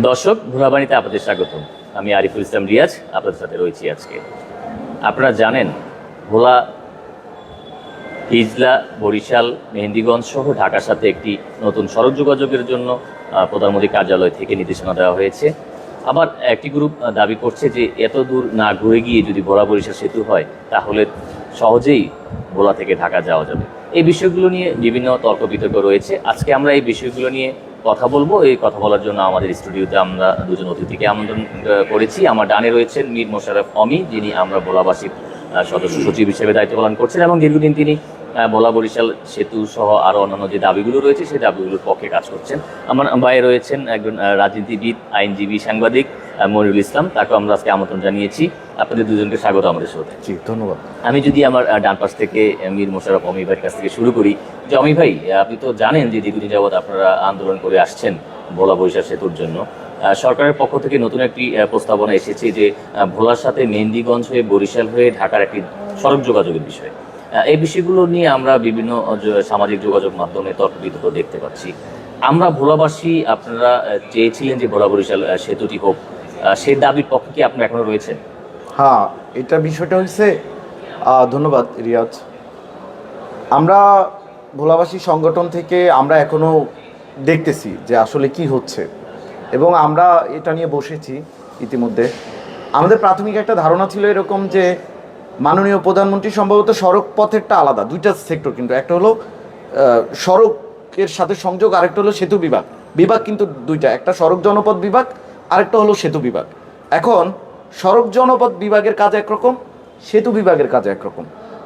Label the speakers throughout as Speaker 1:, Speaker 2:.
Speaker 1: দর্শক, ভোলাবাণীতে আপনাদের স্বাগত। আমি আরিফুল ইসলাম রিয়াজ আপনাদের সাথে রয়েছি আজকে। আপনারা জানেন, ভোলা, হিজলা, বরিশাল, মেহেন্দিগঞ্জ সহ ঢাকার সাথে একটি নতুন সড়ক যোগাযোগের জন্য প্রধানমন্ত্রী কার্যালয় থেকে নির্দেশনা দেওয়া হয়েছে। আবার একটি গ্রুপ দাবি করছে যে এত দূর না ঘুরে গিয়ে যদি ভোলা বরিশাল সেতু হয় তাহলে সহজেই ভোলা থেকে ঢাকা যাওয়া যাবে। এই বিষয়গুলো নিয়ে বিভিন্ন তর্ক বিতর্ক রয়েছে। আজকে আমরা এই বিষয়গুলো নিয়ে কথা বলবো। এই কথা বলার জন্য আমাদের স্টুডিওতে আমরা দুজন অতিথিকে আমন্ত্রণ করেছি। আমার ডানে রয়েছেন মীর মোশাররফ অমি, যিনি আমরা ভোলাবাসীর সদস্য সচিব হিসেবে দায়িত্ব পালন করছেন এবং দীর্ঘদিন তিনি ভোলা বরিশাল সেতু সহ আরও অন্যান্য যে দাবিগুলো রয়েছে সেই দাবিগুলোর পক্ষে কাজ করছেন। আমার বাইরে রয়েছেন একজন রাজনীতিবিদ, আইনজীবী, সাংবাদিক মনিরুল ইসলাম, তাকে আমরা আজকে আমন্ত্রণ জানিয়েছি। আপনাদের দুজনকে স্বাগত আমাদের সাথে।
Speaker 2: জি, ধন্যবাদ।
Speaker 1: আমি যদি আমার ডান পাশ থেকে মীর মোশাররফ অমি ভাইয়ের কাছ থেকে শুরু করি, যে অমি ভাই, আপনি তো জানেন যে দীর্ঘদিন যাবৎ আপনারা আন্দোলন করে আসছেন ভোলা বরিশাল সেতুর জন্য। সরকারের পক্ষ থেকে নতুন একটি প্রস্তাবনা এসেছে যে ভোলার সাথে মেহেন্দিগঞ্জ হয়ে বরিশাল হয়ে ঢাকার একটি সড়ক যোগাযোগের বিষয়। এই বিষয়গুলো নিয়ে আমরা বিভিন্ন সামাজিক যোগাযোগ মাধ্যমে তর্ক বিতর্ক দেখতে পাচ্ছি। আমরা ভোলাবাসী, আপনারা চেয়েছিলেন যে ভোলা বরিশাল সেতুটি হোক, সেই দাবির পক্ষে কি আপনারা এখনো রয়েছেন?
Speaker 2: হ্যাঁ, এটা বিষয়টা হচ্ছে, ধন্যবাদ রিয়াজ। আমরা ভোলাবাসী সংগঠন থেকে আমরা এখনও দেখতেছি যে আসলে কি হচ্ছে, এবং আমরা এটা নিয়ে বসেছি ইতিমধ্যে। আমাদের প্রাথমিক একটা ধারণা ছিল এরকম যে মাননীয় প্রধানমন্ত্রী সম্ভবত সড়ক পথেরটা আলাদা, দুইটা সেক্টর, কিন্তু একটা হলো সড়কের সাথে সংযোগ, আরেকটা হলো সেতু বিভাগ। বিভাগ কিন্তু দুইটা, একটা সড়ক জনপথ বিভাগ, আরেকটা হলো সেতু বিভাগ। এখন সড়ক জনপথ বিভাগের কাজ একরকম, সেতু বিভাগের কাজ একরকম।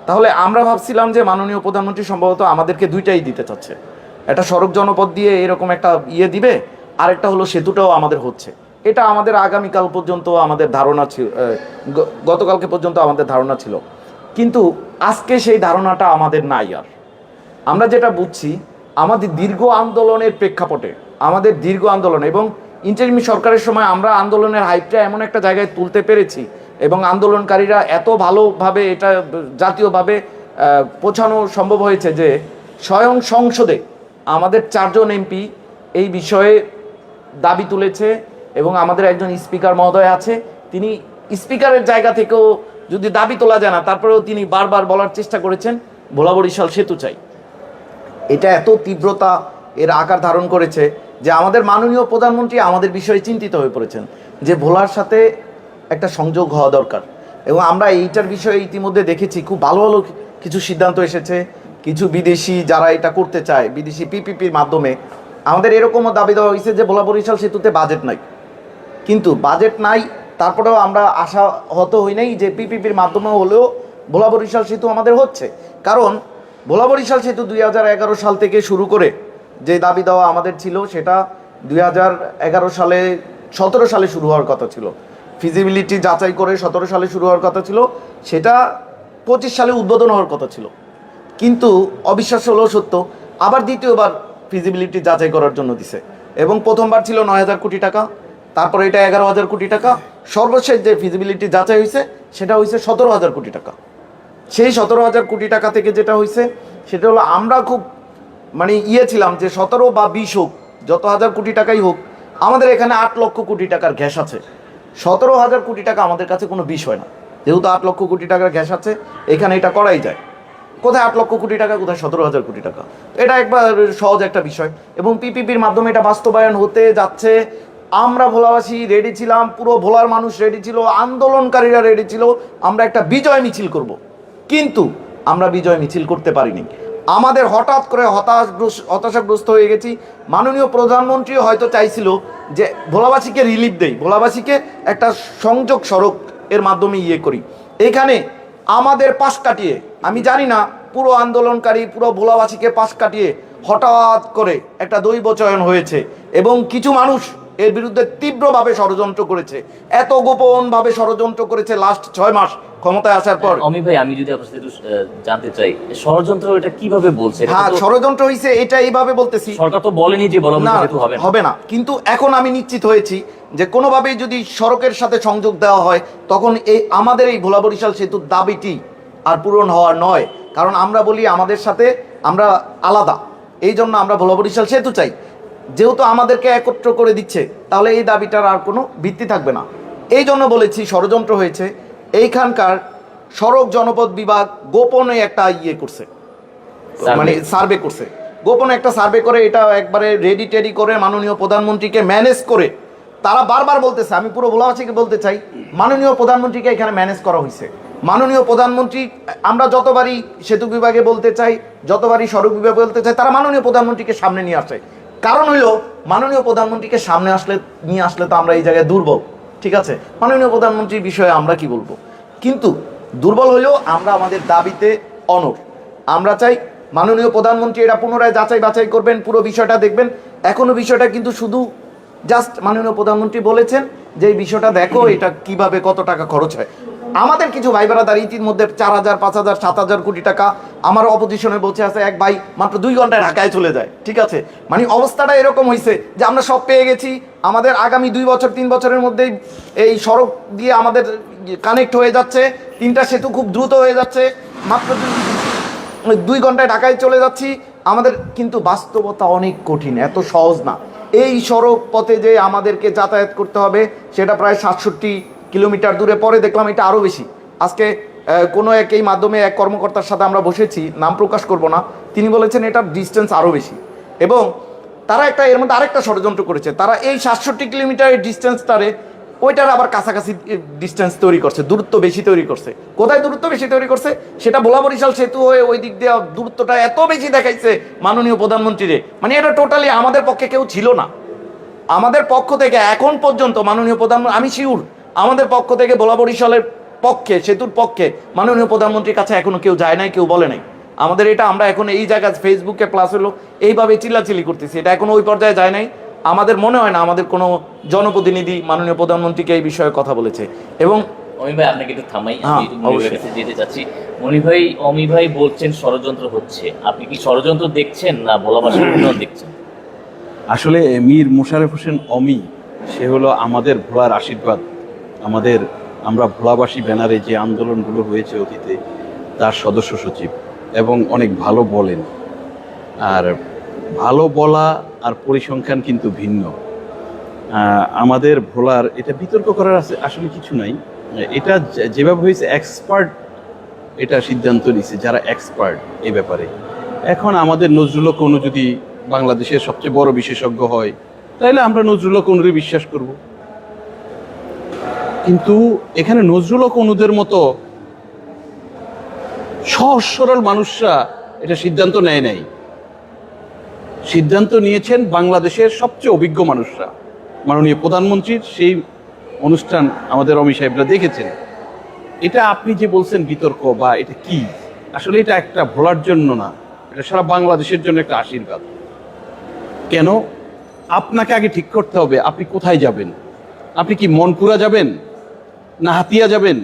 Speaker 2: তাহলে আমরা ভাবছিলাম যে মাননীয় প্রধানমন্ত্রী সম্ভবত আমাদেরকে দুইটাই দিতে চাচ্ছে, একটা সড়ক জনপথ দিয়ে এরকম একটা দিবে, আরেকটা হলো সেতুটাও আমাদের হচ্ছে। এটা আমাদের আগামীকাল পর্যন্ত আমাদের ধারণা ছিল, গতকালকে পর্যন্ত আমাদের ধারণা ছিল, কিন্তু আজকে সেই ধারণাটা আমাদের নাই আর। আমরা যেটা বুঝছি, আমাদের দীর্ঘ আন্দোলনের প্রেক্ষাপটে, আমাদের দীর্ঘ আন্দোলন এবং ইন্টারিম সরকারের সময় আমরা আন্দোলনের হাইপটা এমন একটা জায়গায় তুলতে পেরেছি এবং আন্দোলনকারীরা এত ভালোভাবে এটা জাতীয়ভাবে পৌঁছানো সম্ভব হয়েছে যে স্বয়ং সংসদে আমাদের 4 জন এমপি এই বিষয়ে দাবি তুলেছে, এবং আমাদের একজন স্পিকার মহোদয় আছে, তিনি স্পিকারের জায়গা থেকেও যদি দাবি তোলা যায় না, তারপরেও তিনি বারবার বলার চেষ্টা করেছেন ভোলা বরিশাল সেতু চাই। এটা এত তীব্রতা এর আকার ধারণ করেছে যে আমাদের মাননীয় প্রধানমন্ত্রী আমাদের বিষয়ে চিন্তিত হয়ে পড়েছেন যে ভোলার সাথে একটা সংযোগ হওয়া দরকার। এবং আমরা এইটার বিষয়ে ইতিমধ্যে দেখেছি খুব ভালো ভালো কিছু সিদ্ধান্ত এসেছে। কিছু বিদেশি যারা এটা করতে চায়, বিদেশি পিপিপির মাধ্যমে আমাদের এরকমও দাবি দেওয়া হয়েছে যে ভোলা বরিশাল সেতুতে বাজেট নাই, কিন্তু বাজেট নাই তারপরেও আমরা আশাহত হই নাই যে পিপিপির মাধ্যমে হলেও ভোলা বরিশাল সেতু আমাদের হচ্ছে। কারণ ভোলা বরিশাল সেতু 2011 সাল থেকে শুরু করে যে দাবি দেওয়া আমাদের ছিল, সেটা 2011 সালে 17 সালে শুরু হওয়ার কথা ছিল, ফিজিবিলিটি যাচাই করে 17 সালে শুরু হওয়ার কথা ছিল, সেটা 25 সালে উদ্বোধন হওয়ার কথা ছিল। কিন্তু অবিশ্বাস্য হলেও সত্য, আবার দ্বিতীয়বার ফিজিবিলিটি যাচাই করার জন্য দিছে, এবং প্রথমবার ছিল 9,000 কোটি টাকা, তারপরে এটা 11,000 কোটি টাকা, সর্বশেষ যে ফিজিবিলিটি যাচাই হয়েছে সেটা হয়েছে 17,000 কোটি টাকা। সেই 17,000 কোটি টাকা থেকে যেটা হয়েছে সেটা হলো, আমরা খুব ছিলাম যে 17 বা 20 হোক, যত হাজার কোটি টাকাই হোক, আমাদের এখানে 8 লক্ষ কোটি টাকার গ্যাস আছে। 17,000 কোটি টাকা আমাদের কাছে কোনো বিষয় না, যেহেতু 8 লক্ষ কোটি টাকার গ্যাস আছে, এখানে এটা করাই যায়। কোথায় 8 লক্ষ কোটি টাকা, কোথায় 17,000 কোটি টাকা, এটা একবার সহজ একটা বিষয়। এবং পিপিপির মাধ্যমে এটা বাস্তবায়ন হতে যাচ্ছে। আমরা ভোলাবাসী রেডি ছিলাম, পুরো ভোলার মানুষ রেডি ছিল, আন্দোলনকারীরা রেডি ছিল, আমরা একটা বিজয় মিছিল করব, কিন্তু আমরা বিজয় মিছিল করতে পারিনি। আমাদের হঠাৎ করে হতাশাগ্রস্ত হয়ে গেছি। মাননীয় প্রধানমন্ত্রী হয়তো চাইছিল যে ভোলাবাসীকে রিলিফ দেই, ভোলাবাসীকে একটা সংযোগ সড়ক এর মাধ্যমে করি। এখানে আমাদের পাশ কাটিয়ে, আমি জানি না, পুরো আন্দোলনকারী পুরো ভোলাবাসীকে পাশ কাটিয়ে হঠাৎ করে একটা দৈব চয়ন হয়েছে, এবং কিছু মানুষ এর বিরুদ্ধে তীব্রভাবে ষড়যন্ত্র করেছে, এত গোপনভাবে ষড়যন্ত্র করেছে লাস্ট 6 মাস ক্ষমতায় আসার পর।
Speaker 1: অমি ভাই, আমি যদি আপনার সাথে একটু জানতে চাই, ষড়যন্ত্র এটা কিভাবে বলছে?
Speaker 2: হ্যাঁ, ষড়যন্ত্র হয়েছে এটা এইভাবে বলতেছি,
Speaker 1: সরকার তো বলেনি যে
Speaker 2: হবে না, কিন্তু এখন আমি নিশ্চিত হয়েছি যে কোনোভাবেই যদি সড়কের সাথে সংযোগ দেওয়া হয়, তখন আমাদের এই ভোলা বরিশাল সেতুর দাবিটি আর পূরণ হওয়ার নয়। কারণ আমরা বলি আমাদের সাথে আমরা আলাদা, এই জন্য আমরা ভোলা বরিশাল সেতু চাই। যেহেতু আমাদেরকে একত্র করে দিচ্ছে, তাহলে এই দাবিটার আর কোনো ভিত্তি থাকবে না। এই জন্য বলেছি ষড়যন্ত্র হয়েছে। এইখানকার সড়ক জনপদ বিভাগ গোপনে একটা করছে, মানে সার্ভে করছে, গোপনে একটা সার্ভে করে এটা একবারে রেডি টেডি করে মাননীয় প্রধানমন্ত্রীকে ম্যানেজ করে তারা বারবার বলতেছে, আমি পুরো ভোলাবাসীকে বলতে চাই, মাননীয় প্রধানমন্ত্রীকে এখানে ম্যানেজ করা হয়েছে। মাননীয় প্রধানমন্ত্রী, আমরা যতবারই সেতু বিভাগে বলতে চাই, যতবারই সড়ক বিভাগে বলতে চাই, তারা মাননীয় প্রধানমন্ত্রীকে সামনে নিয়ে আসে। কারণ হইল মাননীয় প্রধানমন্ত্রীকে সামনে নিয়ে আসলে তো আমরা এই জায়গায় দুর্বল, ঠিক আছে, মাননীয় প্রধানমন্ত্রীর বিষয়ে আমরা কি বলবো। কিন্তু দুর্বল হলেও আমরা আমাদের দাবিতে অনড়। আমরা চাই মাননীয় প্রধানমন্ত্রী এটা পুনরায় যাচাই বাছাই করবেন, পুরো বিষয়টা দেখবেন। এখনো বিষয়টা কিন্তু শুধু জাস্ট মাননীয় প্রধানমন্ত্রী বলেছেন যে এই বিষয়টা দেখো, এটা কিভাবে কত টাকা খরচ হয়। আমাদের কিছু ভাই বেড়াদার ইতিমধ্যে 4,000, 5,000, 7,000 কোটি টাকা আমার অপোজিশনে বলছে আছে, এক ভাই মাত্র 2 ঘন্টায় ঢাকায় চলে যায়, ঠিক আছে। মানে অবস্থাটা এরকম হয়েছে যে আমরা সব পেয়ে গেছি, আমাদের আগামী 2 বছর 3 বছরের মধ্যেই এই সড়ক দিয়ে আমাদের কানেক্ট হয়ে যাচ্ছে, 3টা সেতু খুব দ্রুত হয়ে যাচ্ছে, মাত্র 2 ঘন্টায় ঢাকায় চলে যাচ্ছি। আমাদের কিন্তু বাস্তবতা অনেক কঠিন, এত সহজ না। এই সড়ক পথে যে আমাদেরকে যাতায়াত করতে হবে সেটা প্রায় 67 কিলোমিটার দূরে, পরে দেখলাম এটা আরও বেশি। আজকে কোনো এই মাধ্যমে এক কর্মকর্তার সাথে আমরা বসেছি, নাম প্রকাশ করব না, তিনি বলেছেন এটার ডিস্টেন্স আরও বেশি। এবং তারা এর মধ্যে আরেকটা ষড়যন্ত্র করেছে, তারা এই 67 কিলোমিটারের ডিস্টেন্সটারে ওইটার আবার কাছাকাছি ডিস্টেন্স তৈরি করছে, দূরত্ব বেশি তৈরি করছে। কোথায় দূরত্ব বেশি তৈরি করছে সেটা ভোলা বরিশাল সেতু হয়ে ওই দিক দিয়ে দূরত্বটা এত বেশি দেখাইছে মাননীয় প্রধানমন্ত্রীরে, মানে এটা টোটালি আমাদের পক্ষে কেউ ছিল না। আমাদের পক্ষ থেকে এখন পর্যন্ত মাননীয় প্রধানমন্ত্রী, আমি শিওর আমাদের পক্ষ থেকে ভোলা বরিশালের পক্ষে, সেতুর পক্ষে মাননীয় প্রধানমন্ত্রীর কাছে এখনো কেউ যায় নাই, কেউ বলে নাই। আমাদের এটা আমরা এখন এই জায়গায় ফেসবুকে প্লাস হলো এইভাবে চিল্লাচিল্লি করতেছি, এটা এখনো ওই পর্যায়ে যায় নাই। আমাদের মনে হয় না আমাদের কোনো জনপ্রতিনিধি মাননীয় প্রধানমন্ত্রীকে এই বিষয়ে কথা বলেছে। এবং
Speaker 1: অমি ভাই, আপনাকে একটু থামাই, আমি একটু মনির ভাইয়ের কাছে যেতে চাচ্ছি। অমি ভাই বলছেন ষড়যন্ত্র হচ্ছে, আপনি কি ষড়যন্ত্র দেখছেন না ভোলাবাসীর উন্নয়ন দেখছেন?
Speaker 3: আসলে মীর মোশাররফ হোসেন অমি, সে হলো আমাদের ভোলার আশীর্বাদ। আমরা ভোলাবাসী ব্যানারে যে আন্দোলনগুলো হয়েছে অতীতে, তার সদস্য সচিব, এবং অনেক ভালো বলেন। আর ভালো বলা আর পরিসংখ্যান কিন্তু ভিন্ন। আমাদের ভোলার এটা বিতর্ক করার আসলে কিছু নাই। এটা যেভাবে হয়েছে, এক্সপার্ট এটা সিদ্ধান্ত নিছে, যারা এক্সপার্ট এই ব্যাপারে। এখন আমাদের নজরুল কোনো যদি বাংলাদেশের সবচেয়ে বড় বিশেষজ্ঞ হয়, তাহলে আমরা নজরুল কনুরে বিশ্বাস করব। কিন্তু এখানে নজরুল কনুদের মতো সহজ সরল মানুষরা এটা সিদ্ধান্ত নেয় নাই। সিদ্ধান্ত নিয়েছেন বাংলাদেশের সবচেয়ে অভিজ্ঞ মানুষরা। মাননীয় প্রধানমন্ত্রীর সেই অনুষ্ঠান আমাদের অমি সাহেবরা দেখেছেন। এটা আপনি যে বলছেন বিতর্ক বা এটা কি, আসলে এটা একটা ভোলার জন্য না, এটা সারা বাংলাদেশের জন্য একটা আশীর্বাদ। কেন? আপনাকে আগে ঠিক করতে হবে আপনি কোথায় যাবেন। আপনি কি মনপুরা যাবেন, না হাতিয়া যাবেন,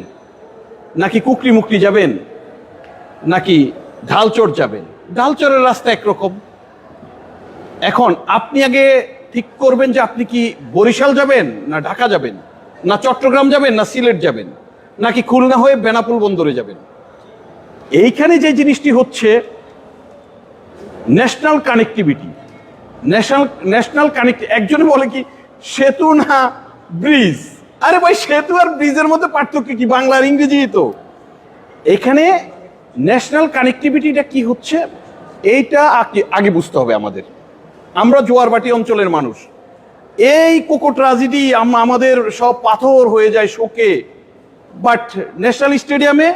Speaker 3: নাকি কুকরি মুকরি যাবেন, নাকি ঢালচর যাবেন? ঢালচরের রাস্তা একরকম। এখন আপনি আগে ঠিক করবেন যে আপনি কি বরিশাল যাবেন, না ঢাকা যাবেন, না চট্টগ্রাম যাবেন, না সিলেট যাবেন, নাকি খুলনা হয়ে বেনাপোল বন্দরে যাবেন। এইখানে যে জিনিসটি হচ্ছে ন্যাশনাল কানেক্টিভিটি। ন্যাশনাল একজনে বলে কি সেতু না ব্রিজ। আরে ভাই, সেতু আর ব্রিজের মধ্যে পার্থক্য কি? বাংলা আর ইংরেজি তো। এখানে ন্যাশনাল কানেক্টিভিটিটা কি হচ্ছে এইটা আগে বুঝতে হবে আমাদের। আমরা জোয়ারবাটি অঞ্চলের মানুষ। এই কোকো ট্রাজেডি আমাদের সব পাথর হয়ে যায় শোকে, বাট ন্যাশনাল স্টেডিয়ামে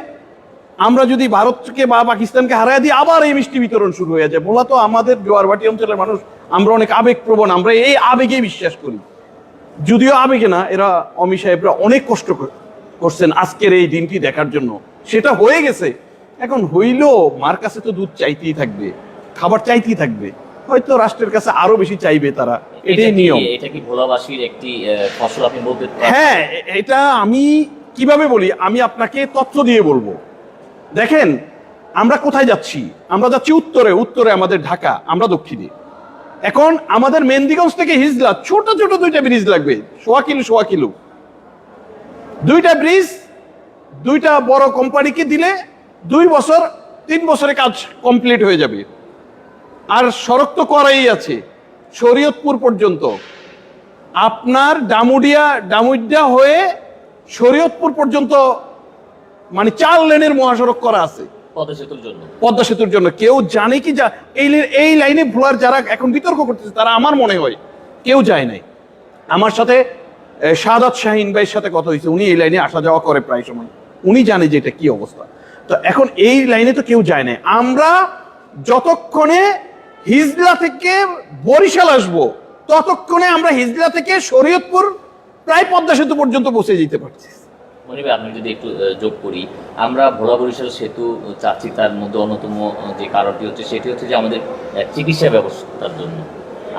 Speaker 3: আমরা যদি ভারতকে বা পাকিস্তানকে হারাই দিই, আবার এই মিষ্টি বিতরণ শুরু হয়ে যায়। বলা তো আমাদের জোয়ারবাটি অঞ্চলের মানুষ, আমরা অনেক আবেগপ্রবণ, আমরা এই আবেগেই বিশ্বাস করি। যদিও আবেগে না, এরা অমি সাহেবরা অনেক কষ্ট করছেন আজকের এই দিনটি দেখার জন্য। সেটা হয়ে গেছে, এখন হইলেও মার কাছে তো দুধ চাইতেই থাকবে, খাবার চাইতেই থাকবে, হয়তো রাষ্ট্রের কাছে আরো বেশি চাইবে তারা। এটাই নিয়ম।
Speaker 1: এটা কি ভোলাবাসীর একটি ফসল আপনি বলতে পারেন?
Speaker 3: হ্যাঁ, এটা আমি কিভাবে বলি, আমি আপনাকে তথ্য দিয়ে বলবো। দেখেন, আমরা কোথায় যাচ্ছি? আমরা যাচ্ছি উত্তরে আমাদের ঢাকা, আমরা দক্ষিণে। এখন আমাদের মেন্দিগঞ্জ থেকে হিজলা ছোট ছোট 2টা ব্রিজ লাগবে, সোয়া কিলো। 2টা ব্রিজ 2টা বড় কোম্পানিকে দিলে 3 বছরে কাজ কমপ্লিট হয়ে যাবে। আর সড়ক তো করাই আছে। শরীয়তপুর পর্যন্ত, আপনার ডামুডিয়া হয়ে শরীয়তপুর পর্যন্ত মানে 4 লেনের মহাসড়ক করা আছে পদ্মা সেতুর জন্য। কেউ জানে কি এই লাইনে ভোলার যারা এখন বিতর্ক করতেছে তারা আমার মনে হয় কেউ যায় নাই। আমার সাথে শাহাদাত শাহিন ভাইয়ের সাথে কথা হয়েছে, উনি এই লাইনে আসা যাওয়া করে প্রায় সময়, উনি জানে যে এটা কি অবস্থা। তো এখন এই লাইনে তো কেউ যায় নাই। আমরা যতক্ষণে হিজলা থেকে বরিশাল আসবো ততক্ষণে আমরা হিজলা থেকে শরীয়তপুর প্রায় পদ্মা সেতু পর্যন্ত পৌঁছে যেতে পারছি।
Speaker 1: মনির ভাই, আমি যদি একটু যোগ করি, আমরা ভোলা বরিশাল সেতু চাচ্ছি, তার মধ্যে অন্যতম যে কারণটি হচ্ছে সেটি হচ্ছে যে আমাদের চিকিৎসা ব্যবস্থার জন্য।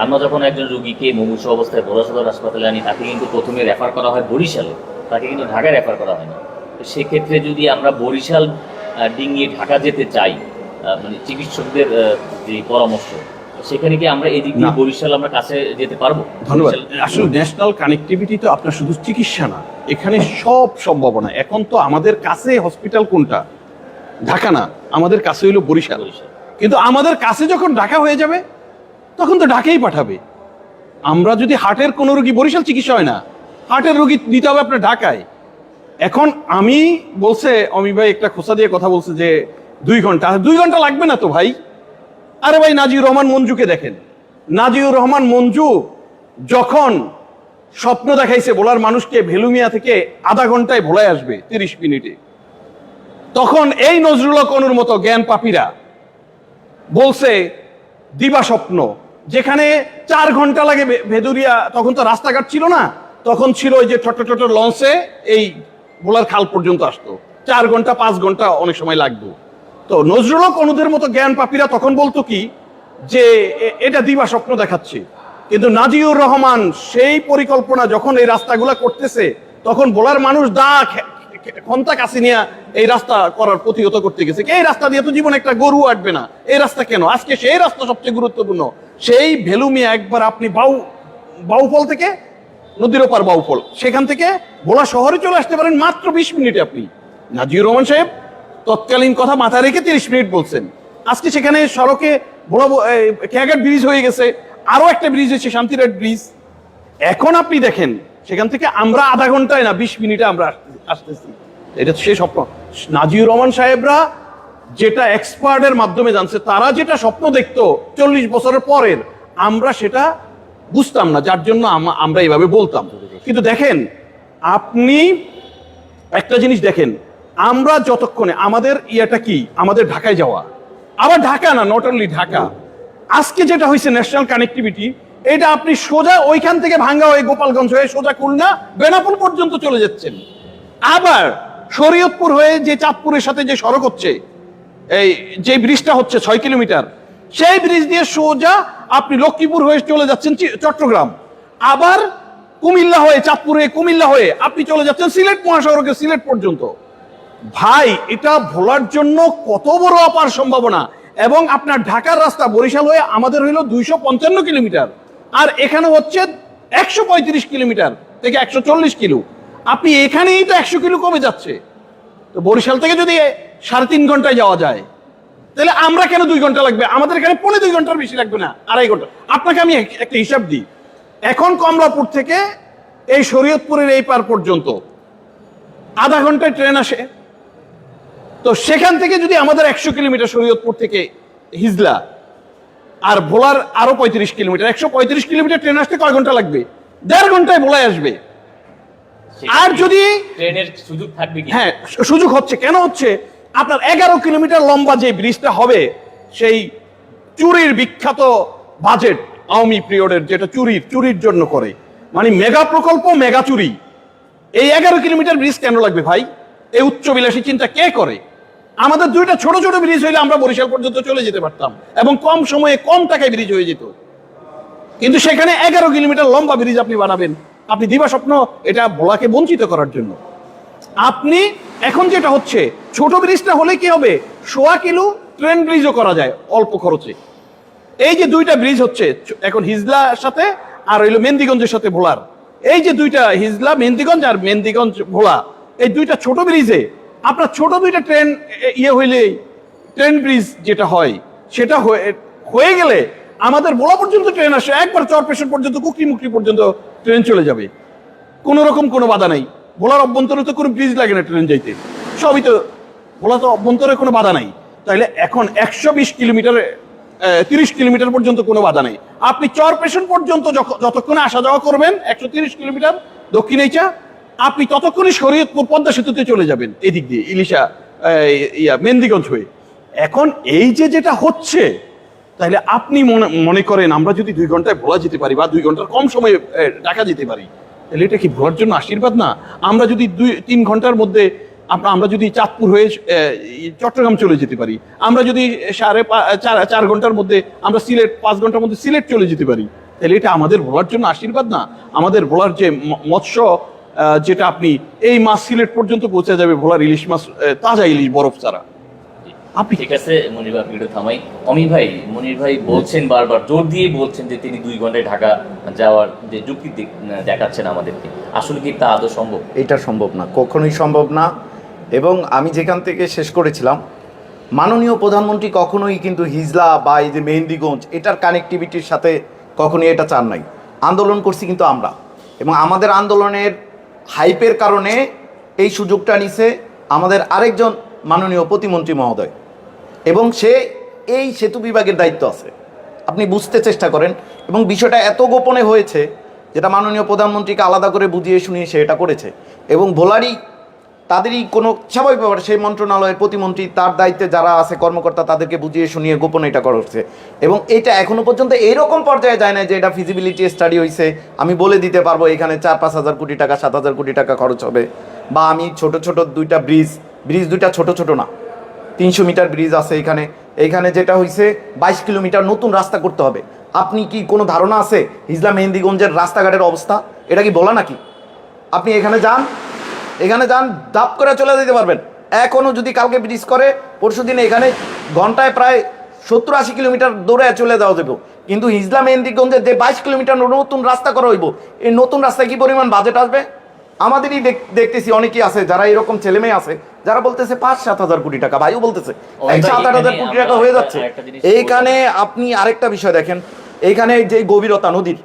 Speaker 1: আমরা যখন একজন রোগীকে মুমূর্ষু অবস্থায় ভোলা সদর হাসপাতালে আনি, তাকে কিন্তু প্রথমে রেফার করা হয় বরিশালে, তাকে কিন্তু ঢাকায় রেফার করা হয় না। তো সেক্ষেত্রে যদি আমরা বরিশাল ডিঙিয়ে ঢাকা যেতে চাই, মানে চিকিৎসকদের যে পরামর্শ, সেখানে কি আমরা এই দিক দিয়ে বরিশাল আমরা কাছে যেতে পারবো?
Speaker 3: ধন্যবাদ। আসলে ন্যাশনাল কানেক্টিভিটি তো আপনার শুধু চিকিৎসা না, এখানে সব সম্ভাবনা। এখন তো আমাদের কাছে হসপিটাল কোনটা? ঢাকা না, আমাদের কাছে হইলো বরিশাল। কিন্তু আমাদের কাছে যখন ঢাকা হয়ে যাবে তখন তো ঢাকাই পাঠাবে। আমরা যদি হার্টের কোনো রোগী, বরিশাল চিকিৎসা হয় না, হার্টের রোগী দিতে হবে আপনার ঢাকায়। এখন আমি বলছে অমি ভাই একটা খোসা দিয়ে কথা বলছে যে 2 ঘন্টা, 2 ঘন্টা লাগবে না তো ভাই। আরে ভাই, নাজিউর রহমান মঞ্জুকে দেখেন। নাজিউর রহমান মঞ্জু যখন স্বপ্ন দেখাইছে ভোলার মানুষকে ভেলুমিয়া থেকে আধা ঘন্টায় ভোলায় আসবে 30 মিনিটে, তখন এই নজরুল হক অনুর মতো জ্ঞান পাপীরা বলছে দিবা স্বপ্ন, যেখানে 4 ঘন্টা লাগে ভেদুরিয়া। তখন তো রাস্তাঘাট ছিল না, তখন ছিল ওই যে ছোট ছোট লঞ্চে এই ভোলার খাল পর্যন্ত আসতো। 4 ঘন্টা 5 ঘন্টা অনেক সময় লাগতো। তো নজরুল হক অনুদের মতো জ্ঞান পাপীরা তখন বলতো কি যে এটা দিবা স্বপ্ন দেখাচ্ছে। কিন্তু নাজিউর রহমান সেই পরিকল্পনা যখন এই রাস্তাগুলা করতেছে, তখন ভোলার মানুষ ক্ষমতা কাছে নিয়ে এই রাস্তা করার প্রতিহত করতে গেছে। এই রাস্তা দিয়ে তো জীবন একটা গরু আটবে না, এই রাস্তা কেন? আজকে সেই রাস্তা সবচেয়ে গুরুত্বপূর্ণ। সেই ভেলুমিয়া একবার আপনি বাউফল থেকে, নদীর ওপার বাউফল, সেখান থেকে ভোলা শহরে চলে আসতে পারেন মাত্র 20 মিনিটে। আপনি নাজিউর রহমান সাহেব তৎকালীন কথা মাথায় রেখে 30 মিনিট বলছেন। আজকে সেখানে সড়কে ভোলা খেয়াঘাট ব্রিজ হয়ে গেছে, আরো একটা ব্রিজ হয়েছে শান্তিরাট ব্রিজ। এখন আপনি দেখেন সেখান থেকে আমরা আধা ঘন্টায় না 20 মিনিটে আমরা আসতেছি। এটা সেই স্বপ্ন। নাজিউর রহমান সাহেবরা যেটা এক্সপার্টের মাধ্যমে জানছে, তারা যেটা স্বপ্ন দেখতো 40 বছরের পরের, আমরা সেটা বুঝতাম না, যার জন্য আমরা এইভাবে বলতাম। কিন্তু দেখেন, আপনি একটা জিনিস দেখেন, আমরা যতক্ষণে আমাদের ইয়েটা কি, আমাদের ঢাকায় যাওয়া, আবার ঢাকা না, নট অনলি ঢাকা, আজকে যেটা হয়েছে ন্যাশনাল কানেক্টিভিটি, এটা আপনি সোজা ওইখান থেকে ভাঙ্গা হয়ে গোপালগঞ্জ হয়ে সোজা খুলনা বেনাপোল পর্যন্ত চলে যাচ্ছেন। আবার শরীয়তপুর হয়ে যে চাঁদপুরের সাথে যে সড়ক হচ্ছে, এই যে ব্রিজটা হচ্ছে 6 কিলোমিটার, সেই ব্রিজ দিয়ে সোজা আপনি লক্ষ্মীপুর হয়ে চলে যাচ্ছেন চট্টগ্রাম। আবার কুমিল্লা হয়ে, চাঁদপুর হয়ে কুমিল্লা হয়ে আপনি চলে যাচ্ছেন সিলেট মহাসড়কে, সিলেট পর্যন্ত। ভাই, এটা ভোলার জন্য কত বড় অপার সম্ভাবনা। এবং আপনার ঢাকার রাস্তা বরিশাল হয়ে আমাদের হইলো 255 কিলোমিটার, আর এখানে হচ্ছে 135 কিলোমিটার থেকে 140 কিলো। আপনি এখানেই তো 100 কিলো কমে যাচ্ছে। তো বরিশাল থেকে যদি 3.5 ঘন্টায় যাওয়া যায়, তাহলে আমরা কেন 2 ঘন্টা লাগবে? আমাদের এখানে 2.25 ঘন্টার বেশি লাগবে না, 2.5 ঘন্টা। আপনাকে আমি একটা হিসাব দিই, এখন কমলাপুর থেকে এই শরীয়তপুরের এই পার পর্যন্ত আধা ঘন্টায় ট্রেন আসে। তো সেখান থেকে যদি আমাদের 100 কিলোমিটার শরীয়তপুর থেকে হিজলা, আর ভোলার আরো 35 কিলোমিটার, 135 কিলোমিটার ট্রেন আসতে কয় ঘন্টা লাগবে? 1.5 ঘন্টায় ভোলায় আসবে। আর যদি
Speaker 1: ট্রেনের সুযোগ থাকবে কি?
Speaker 3: হ্যাঁ, সুযোগ হচ্ছে। কেন হচ্ছে? আপনার 11 কিলোমিটার লম্বা যে ব্রিজটা হবে, সেই চুরির বিখ্যাত বাজেট আওয়ামী পিরিয়ডের, যেটা চুরির জন্য করে, মানে মেগা প্রকল্প, মেগা চুরি। এই 11 কিলোমিটার ব্রিজ কেন লাগবে ভাই? এই উচ্চবিলাসী চিন্তা কে করে? আমাদের 2টা ছোট ছোট ব্রিজ হইলে আমরা বরিশাল পর্যন্ত চলে যেতে পারতাম, এবং কম সময়ে কম টাকায় ব্রিজ হয়ে যেত। কিন্তু সেখানে 11 কিলোমিটার লম্বা ব্রিজ আপনি বানাবেন, আপনি দিবা স্বপ্ন, এটা ভোলাকে বঞ্চিত করার জন্য। আপনি এখন যেটা হচ্ছে, ছোট ব্রিজটা হলে কি হবে, 1.25 কিলো ট্রেন ব্রিজও করা যায় অল্প খরচে। এই যে 2টা ব্রিজ হচ্ছে এখন হিজলার সাথে আর হইলো মেহেন্দিগঞ্জের সাথে ভোলার, এই যে 2টা হিজলা মেহেন্দিগঞ্জ আর মেহেন্দিগঞ্জ ভোলা, এই 2টা ছোট ব্রিজে আপনার ছোট 2টা ট্রেন হইলে, ট্রেন ব্রিজ যেটা হয় সেটা হয়ে গেলে আমাদের ভোলা পর্যন্ত ট্রেন আসে, একবার চরপেশন পর্যন্ত, কুকরি মুকরি পর্যন্ত ট্রেন চলে যাবে, কোনো রকম কোনো বাধা নাই। ভোলার অভ্যন্তরে তো কোনো ব্রিজ লাগে না ট্রেন যাইতে, সবই তো ভোলা তো অভ্যন্তরে কোনো বাধা নাই। তাইলে এখন 120 কিলোমিটার 30 কিলোমিটার পর্যন্ত কোনো বাধা নেই। আপনি চরপেশন পর্যন্ত যতক্ষণে আসা যাওয়া করবেন 130 কিলোমিটার দক্ষিণ এইচা, আপনি ততক্ষণই শরীয়তপুর পদ্মা সেতুতে চলে যাবেন এদিক দিয়ে ইলিশা মেন্দিগঞ্জ হয়ে। এখন এই যে যেটা হচ্ছে, তাহলে আপনি মনে করেন আমরা যদি 2 ঘন্টায় ভোলা যেতে পারি বা 2 ঘন্টার কম সময়ে ঢাকা যেতে পারি, তাহলে এটা কি ভোলার জন্য আশীর্বাদ না? আমরা যদি 2-3 ঘন্টার মধ্যে আমরা যদি চাঁদপুর হয়ে চট্টগ্রাম চলে যেতে পারি, আমরা যদি 4.5 ঘন্টার মধ্যে আমরা 5 ঘন্টার মধ্যে সিলেট চলে যেতে পারি, তাহলে এটা আমাদের ভোলার জন্য আশীর্বাদ না? আমাদের ভোলার যে মৎস্য যেটা আপনি এই মাছ সিলেট পর্যন্ত পৌঁছে যাবে, ভোলার ইলিশ মাছ তাজা ইলিশ বরফ ছাড়া।
Speaker 1: আপনি ঠিক আছে মনির ভাই, একটু থামাই। অমিত ভাই, মনির ভাই বলছেন বারবার জোর দিয়ে বলছেন যে তিনি 2 ঘন্টায় ঢাকা যাওয়ার যে যুক্তি দেখাচ্ছেন আমাদেরকে, আসলে কি তা আদৌ সম্ভব?
Speaker 2: এটা সম্ভব না, কখনোই সম্ভব না। এবং আমি যেখান থেকে শেষ করেছিলাম, মাননীয় প্রধানমন্ত্রী কখনোই কিন্তু হিজলা বা এই যে মেহেন্দিগঞ্জ এটার কানেক্টিভিটির সাথে কখনোই এটা চান নাই। আন্দোলন করছি কিন্তু আমরা, এবং আমাদের আন্দোলনের হাইপের কারণে এই সুযোগটা নিছে আমাদের আরেকজন মাননীয় প্রতিমন্ত্রী মহোদয়, এবং সে এই সেতু বিভাগের দায়িত্ব আছে। আপনি বুঝতে চেষ্টা করেন, এবং বিষয়টা এত গোপনে হয়েছে যেটা মাননীয় প্রধানমন্ত্রীকে আলাদা করে বুঝিয়ে শুনিয়ে সে এটা করেছে। এবং ভোলারই তাদেরই কোনো স্বাভাবিক ব্যাপার, সেই মন্ত্রণালয়ের প্রতিমন্ত্রী তার দায়িত্বে যারা আছে কর্মকর্তা তাদেরকে বুঝিয়ে শুনিয়ে গোপনে এটা করছে। এবং এটা এখনো পর্যন্ত এইরকম পর্যায়ে যায় না যে এটা ফিজিবিলিটি স্টাডি হয়েছে আমি বলে দিতে পারবো এখানে 4-5 হাজার কোটি টাকা 7 হাজার কোটি টাকা খরচ হবে, বা আমি ছোট ছোট 2টা ব্রিজ 2টা ছোট ছোট না, 300 মিটার ব্রিজ আছে এইখানে যেটা হয়েছে 22 কিলোমিটার নতুন রাস্তা করতে হবে। আপনি কি কোনো ধারণা আছে হিজলা মেহেন্দিগঞ্জের রাস্তাঘাটের অবস্থা? এটা কি বলা নাকি? আপনি এখানে যান দাপ করে চলে যেতে পারবেন। এখনও যদি কালকে ব্রিজ করে পরশু দিনে এখানে ঘন্টায় প্রায় 70-80 কিলোমিটার দৌড়ে চলে যাওয়া যাবে। কিন্তু হিজলা মেহেন্দিগঞ্জের যে 22 কিলোমিটার নতুন রাস্তা করা হইব, এই নতুন রাস্তায় কি পরিমাণ বাজেট আসবে? আমাদেরই দেখতেছি অনেকেই আছে যারা এরকম ছেলে মেয়ে আছে যারা বলতেছে 5-7 হাজার কোটি টাকা, ভাইও বলতেছে 7-8 হাজার কোটি টাকা হয়ে যাচ্ছে। এইখানে আপনি আরেকটা বিষয় দেখেন, এইখানে যে গভীরতা নদীর,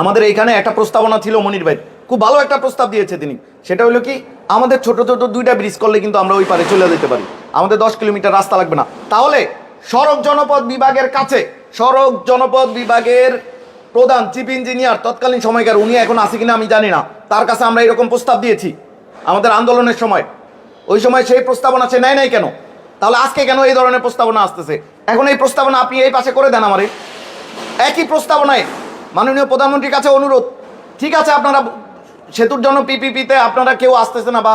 Speaker 2: আমাদের এইখানে একটা প্রস্তাবনা ছিল মনির ভাই, খুব ভালো একটা প্রস্তাব দিয়েছে তিনি। সেটা হলো কি, আমাদের ছোট ছোট 2টা ব্রিজ করলে কিন্তু আমরা ওই পারে চলে যেতে পারি, আমাদের 10 কিলোমিটার রাস্তা লাগবে না। তাহলে সড়ক জনপথ বিভাগের কাছে, সড়ক জনপথ বিভাগের প্রধান চিফ ইঞ্জিনিয়ার তৎকালীন সময়কার, উনি এখন আছে কিনা আমি জানি না, তার কাছে আমরা এরকম প্রস্তাব দিয়েছি আমাদের আন্দোলনের সময়। ওই সময় সেই প্রস্তাবনা সে নেয় নাই কেন? তাহলে আজকে কেন এই ধরনের প্রস্তাবনা আসতেছে? এখন এই প্রস্তাবনা আপনি এই পাশে করে দেন আমারে। একই প্রস্তাবনায় মাননীয় প্রধানমন্ত্রীর কাছে অনুরোধ, ঠিক আছে আপনারা সেতুর জন্য পিপিপিতে আপনারা কেউ আসতেছে না, বা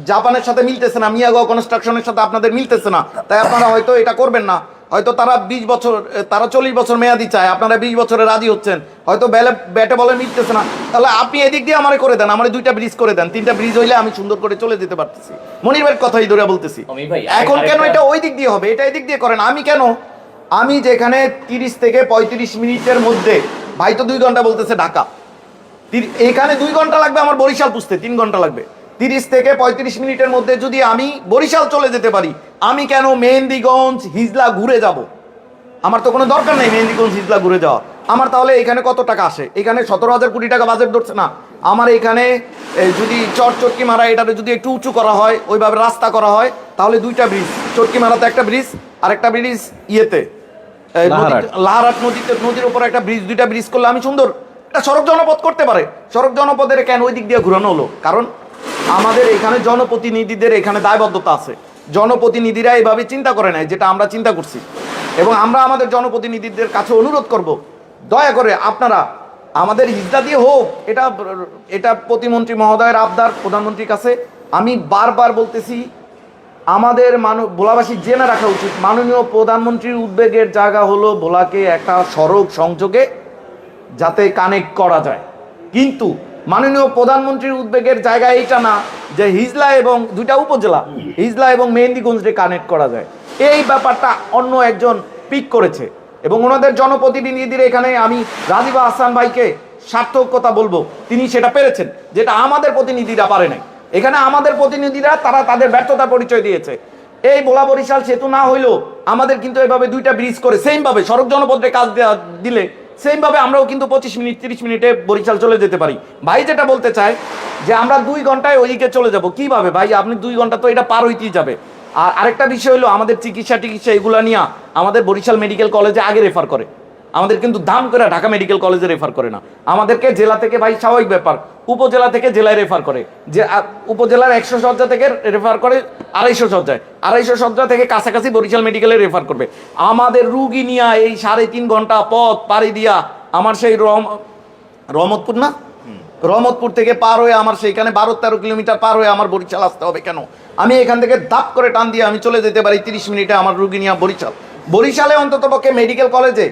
Speaker 2: জাপানের সাথে মিলতেছে না, মিয়াগাঁও কনস্ট্রাকশনের সাথে আপনাদের মিলতেছে না, তাই আপনারা হয়তো এটা করবেন না। হয়তো তারা 20 বছর, তারা 40 বছর মেয়াদি চায়, আপনারা 20 বছরে রাজি হচ্ছেন, হয়তো ব্যাটে বলে মিলতেছে না। তাহলে আপনি এদিক দিয়ে আমারে করে দেন, আমার 2টা ব্রিজ করে দেন, 3টা ব্রিজ হইলে আমি সুন্দর করে চলে যেতে পারতেছি। মনির ভাইয়ের কথাই ধরে বলতেছি, এখন কেন এটা ওই দিক দিয়ে হবে, এটা এদিক দিয়ে করেন। আমি যেখানে 30 থেকে 35 মিনিটের মধ্যে, ভাই তো 2 ঘন্টা বলতেছে ঢাকা, এখানে 2 ঘন্টা লাগবে, আমার বরিশাল পুষতে 3 ঘন্টা লাগবে। 30 থেকে 35 মিনিটের মধ্যে যদি আমি বরিশাল চলে যেতে পারি, আমি কেন মেহেন্দিগঞ্জ হিজলা ঘুরে যাব? আমার তো কোনো দরকার নেই মেহেন্দিগঞ্জ হিজলা ঘুরে যাওয়া। আমার তাহলে এখানে কত টাকা আসে? এখানে 17 হাজার কোটি টাকা বাজেট ধরছে না আমার। এখানে যদি চটকি মারা এটাতে যদি একটু উঁচু করা হয়, ওইভাবে রাস্তা করা হয়, তাহলে 2টা ব্রিজ, চটকি মারাতে একটা ব্রিজ আর একটা ব্রিজ লাহারাট নদীর উপর একটা ব্রিজ, 2টা ব্রিজ করলে আমি সুন্দর এটা সড়ক জনপথ করতে পারে। সড়ক জনপথের কেন ওই দিক দিয়ে ঘুরানো হলো? কারণ আমাদের এখানে জনপ্রতিনিধিদের এখানে দায়বদ্ধতা আছে, জনপ্রতিনিধিরা এইভাবে চিন্তা করে নাই যেটা আমরা চিন্তা করছি। এবং আমরা আমাদের জনপ্রতিনিধিদের কাছে অনুরোধ করব, দয়া করে আপনারা আমাদের হিজলা দিয়ে হোক, এটা প্রতিমন্ত্রী মহোদয়ের আবদার প্রধানমন্ত্রীর কাছে। আমি বারবার বলতেছি, আমাদের ভোলাবাসী জেনে রাখা উচিত, মাননীয় প্রধানমন্ত্রীর উদ্বেগের জায়গা হলো ভোলাকে একটা সড়ক সংযোগে যাতে কানেক্ট করা যায়। কিন্তু মাননীয় প্রধানমন্ত্রীর উদ্বেগের জায়গা এইটা না যে হিজলা এবং 2টা উপজেলা হিজলা এবং মেহেন্দিগঞ্জকে কানেক্ট করা যায়। এই ব্যাপারটা অন্য একজন পিক করেছে, এবং ওনাদের জনপ্রতিনিধিদের এখানে আমি রাজিবা আহসান ভাইকে সার্থকতা বলবো, তিনি সেটা পেরেছেন, যেটা আমাদের প্রতিনিধিরা পারে নাই। এখানে আমাদের প্রতিনিধিরা তারা তাদের ব্যর্থতা পরিচয় দিয়েছে। এই ভোলা বরিশাল সেতু না হইলেও আমাদের কিন্তু এভাবে 2টা ব্রিজ করে সেম ভাবে সড়ক জনপথে কাজ দিলে সেম ভাবে আমরাও কিন্তু 25 মিনিট 30 মিনিটে বরিশাল চলে যেতে পারি। ভাই যেটা বলতে চায় যে আমরা 2 ঘন্টায় ওইদিকে চলে যাব, কিভাবে ভাই? আপনি 2 ঘন্টা তো এটা পার হইতেই যাবে। আর আরেকটা বিষয় হলো আমাদের চিকিৎসা এগুলো নিয়ে আমাদের বরিশাল মেডিকেল কলেজে আগে রেফার করে, আমাদের কিন্তু দাম করে ঢাকা মেডিকেল কলেজে রেফার করে না। আমাদেরকে জেলা থেকে, ভাই স্বাভাবিক ব্যাপার, উপজেলা থেকে জেলায় রেফার করে, যে উপজেলার 100 শয্যা থেকে রেফার করে 250 শয্যায়, 250 শয্যা থেকে কাছাকাছি বরিশাল মেডিকেলে রেফার করবে। আমাদের রুগী নিয়ে এই 3.5 ঘন্টা পথ পাড়ি দিয়া আমার সেই রহমতপুর না, রহমতপুর থেকে পার হয়ে আমার সেইখানে 12-13 কিলোমিটার পার হয়ে আমার বরিশাল আসতে হবে কেন? আমি এখান থেকে দাপ করে টান দিয়ে আমি চলে যেতে পারি 30 মিনিটে আমার রুগী নিয়ে বরিশালে অন্তত পক্ষে মেডিকেল কলেজে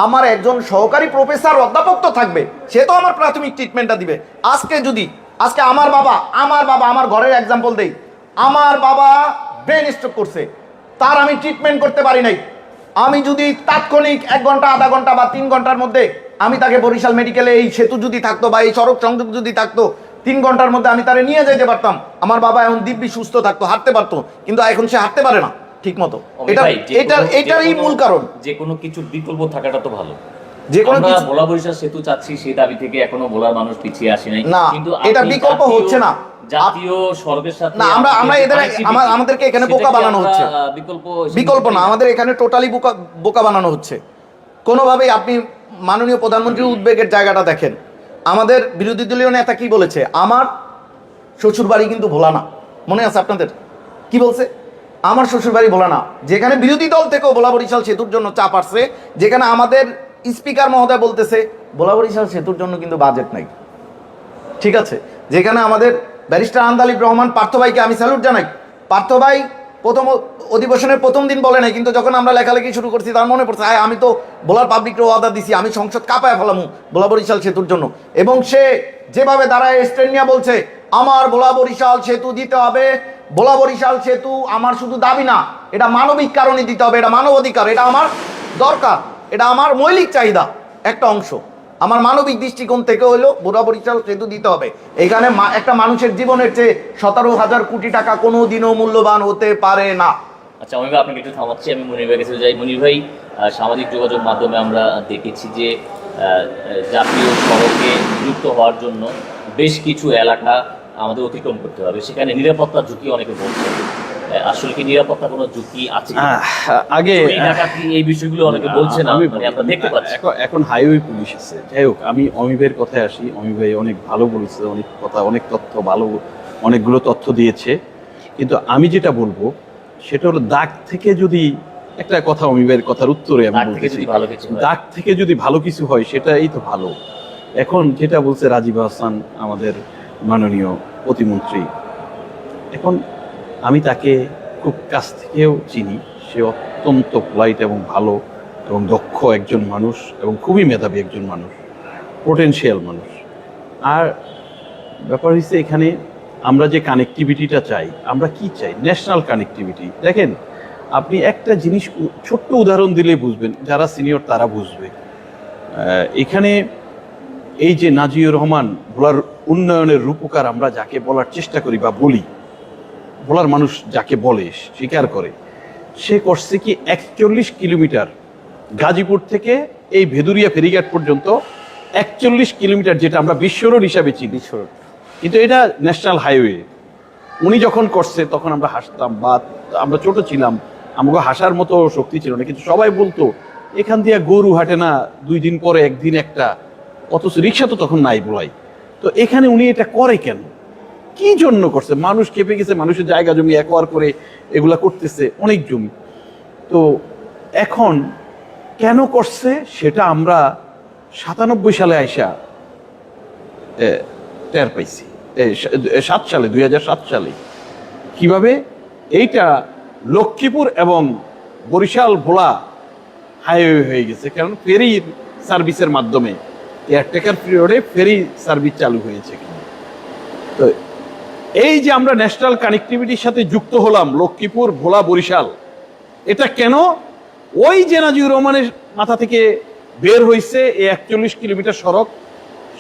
Speaker 2: আমার একজন সহকারী প্রফেসর অধ্যাপক তো থাকবে, সে তো আমার প্রাথমিক ট্রিটমেন্টটা দিবে। আজকে আমার বাবা আমার ঘরের এক্সাম্পল দেই, আমার বাবা ব্রেন স্ট্রোক করছে, তার আমি ট্রিটমেন্ট করতে পারি নাই। আমি যদি তাৎক্ষণিক 1 ঘন্টা, আধা ঘন্টা বা 3 ঘন্টার মধ্যে আমি তাকে বরিশাল মেডিকেলে, এই সেতু যদি থাকতো বা এই সড়ক সংযোগ যদি থাকতো, 3 ঘন্টার মধ্যে আমি তারে নিয়ে যেতে পারতাম। আমার বাবা এখন দিব্যি সুস্থ থাকতো, হাঁটতে পারতো, কিন্তু এখন সে হাঁটতে পারে না ঠিক মতো। এটারই মূল কারণ।
Speaker 1: যে কোনো কিছুর বিকল্প থাকাটা তো ভালো।
Speaker 2: যে কোনো
Speaker 1: আমরা ভোলা বরিশাল সেতু চাচ্ছি, সেই দাবি থেকে এখনো ভোলার মানুষ পিছিয়ে আসে নাই,
Speaker 2: কিন্তু এটা বিকল্প হচ্ছে না।
Speaker 1: জাতীয় সড়কের সাথে
Speaker 2: না, আমরা আমাদেরকে এখানে বোকা বানানো হচ্ছে। বিকল্প না, আমাদের এখানে টোটালি বোকা বানানো হচ্ছে কোনোভাবেই। আপনি মাননীয় প্রধানমন্ত্রীর উদ্বেগের জায়গাটা দেখেন। আমাদের বিরোধী দলীয় নেতা কি বলেছে? আমার শ্বশুর বাড়ি কিন্তু ভোলা না, মনে আছে আপনাদের কি বলছে? আমার শ্বশুর বাড়ি ভোলা না। যেখানে বিরোধী দল থেকেও ভোলা বরিশাল সেতুর জন্য চাপ আসছে, যেখানে আমাদের স্পিকার মহোদয় বলতেছে ভোলা বরিশাল সেতুর জন্য কিন্তু বাজেট নাই, ঠিক আছে। যেখানে আমাদের ব্যারিস্টার আন্দালিব রহমান পার্থ ভাইকে আমি স্যালুট জানাই। পার্থ ভাই প্রথম অধিবেশনের প্রথম দিন বলে নাই, কিন্তু যখন আমরা লেখালেখি শুরু করছি তার মনে পড়ছে, আমি তো ভোলার পাবলিককে ওয়াদা দিছি, আমি সংসদ কাঁপায় ফেলামু ভোলা বরিশাল সেতুর জন্য। এবং সে যেভাবে দাঁড়ায় স্ট্যান্ড নিয়ে বলছে আমার ভোলা বরিশাল সেতু দিতে হবে, ভোলা বরিশাল সেতু আমার শুধু দাবি না, এটা মানবিক কারণে দিতে হবে, এটা মানব অধিকার, এটা আমার দরকার, এটা আমার মৌলিক চাহিদা একটা অংশ। আমার মানবিক দৃষ্টিকোণ থেকে হলো ভোলা বরিশাল সেতু দিতে হবে। এখানে একটা মানুষের জীবনের চেয়ে 17,000 কোটি টাকা কোনো দিনও মূল্যবান হতে পারে না।
Speaker 1: আচ্ছা, আমি আপনাকে একটু থামাচ্ছি, আমি মনির ভাইয়ের কাছে যাই। মনির ভাই, সামাজিক যোগাযোগ মাধ্যমে আমরা দেখেছি যে জাতীয় সড়কে যুক্ত হওয়ার জন্য বেশ কিছু এলাকা আমাদের অতিক্রম করতে হবে, সেখানে নিরাপত্তার ঝুঁকি অনেকে বলছে। আসলে কি নিরাপত্তা কোনো ঝুঁকি আছে?
Speaker 3: আগে
Speaker 1: এই বিষয়গুলো অনেকে বলছে না, আমরা দেখতে পাচ্ছি।
Speaker 3: এখন হাইওয়ে পুলিশ আছে। যাই হোক, আমি অমি ভাইয়ের কথায় আসি। অমি ভাই অনেক ভালো বলেছে, অনেক কথা, অনেক তথ্য, অনেকগুলো তথ্য দিয়েছে। কিন্তু আমি যেটা বলবো সেটা হলো, দাগ থেকে যদি একটা কথা, অমি ভাইয়ের কথার উত্তরে আমি বলতেছি, দাগ থেকে যদি ভালো কিছু হয় সেটাই তো ভালো। এখন যেটা বলছে রাজীব হাসান, আমাদের মাননীয় প্রতিমন্ত্রী, এখন আমি তাকে খুব কাছ থেকেও চিনি। সে অত্যন্ত পোলাইট এবং ভালো এবং দক্ষ একজন মানুষ এবং খুবই মেধাবী একজন মানুষ, পোটেনশিয়াল মানুষ। আর ব্যাপার হচ্ছে, এখানে আমরা যে কানেক্টিভিটিটা চাই, আমরা কি চাই? National connectivity. দেখেন, আপনি একটা জিনিস ছোট্ট উদাহরণ দিলে বুঝবেন, যারা সিনিয়র তারা বুঝবে। এখানে এই যে নাজিউর রহমান, ভোলার উন্নয়নের রূপকার আমরা যাকে বলার চেষ্টা করি বা বলি, ভোলার মানুষ যাকে বলে স্বীকার করে, সে করছে কি 41 কিলোমিটার গাজীপুর থেকে এই ভেদুরিয়া ফেরিঘাট পর্যন্ত 41 কিলোমিটার, যেটা আমরা বিশ্ব রোড হিসাবে চিনি। কিন্তু এটা ন্যাশনাল হাইওয়ে। উনি যখন করছে তখন আমরা হাসতাম, বা আমরা ছোট ছিলাম, আমাকে হাসার মতো শক্তি ছিল না। কিন্তু সবাই বলতো এখান দিয়ে গরু হাঁটে না, 2 দিন পরে একদিন একটা, অথচ রিক্সা তো তখন নাই বলাই। তো এখানে উনি এটা করে কেন? কি জন্য করছে? মানুষ খেপে গেছে, মানুষের জায়গা জমি একোয়ার করে এগুলা করতেছে, অনেক জমি। তো এখন কেন করছে সেটা আমরা 97 সালে আইসা টের পাইছি। 2007 সালে কিভাবে এইটা লক্ষ্মীপুর এবং বরিশাল ভোলা হাইওয়ে হয়ে গেছে, কারণ ফেরি সার্ভিসের মাধ্যমে কেয়ারটেকার পিরিয়ডে ফেরি সার্ভিস চালু হয়েছে। তো এই যে আমরা ন্যাশনাল কানেক্টিভিটির সাথে যুক্ত হলাম, লক্ষ্মীপুর ভোলা বরিশাল, এটা কেন? ওই যে নাজিউর রহমানের মাথা থেকে বের হয়েছে এই 41 কিলোমিটার সড়ক,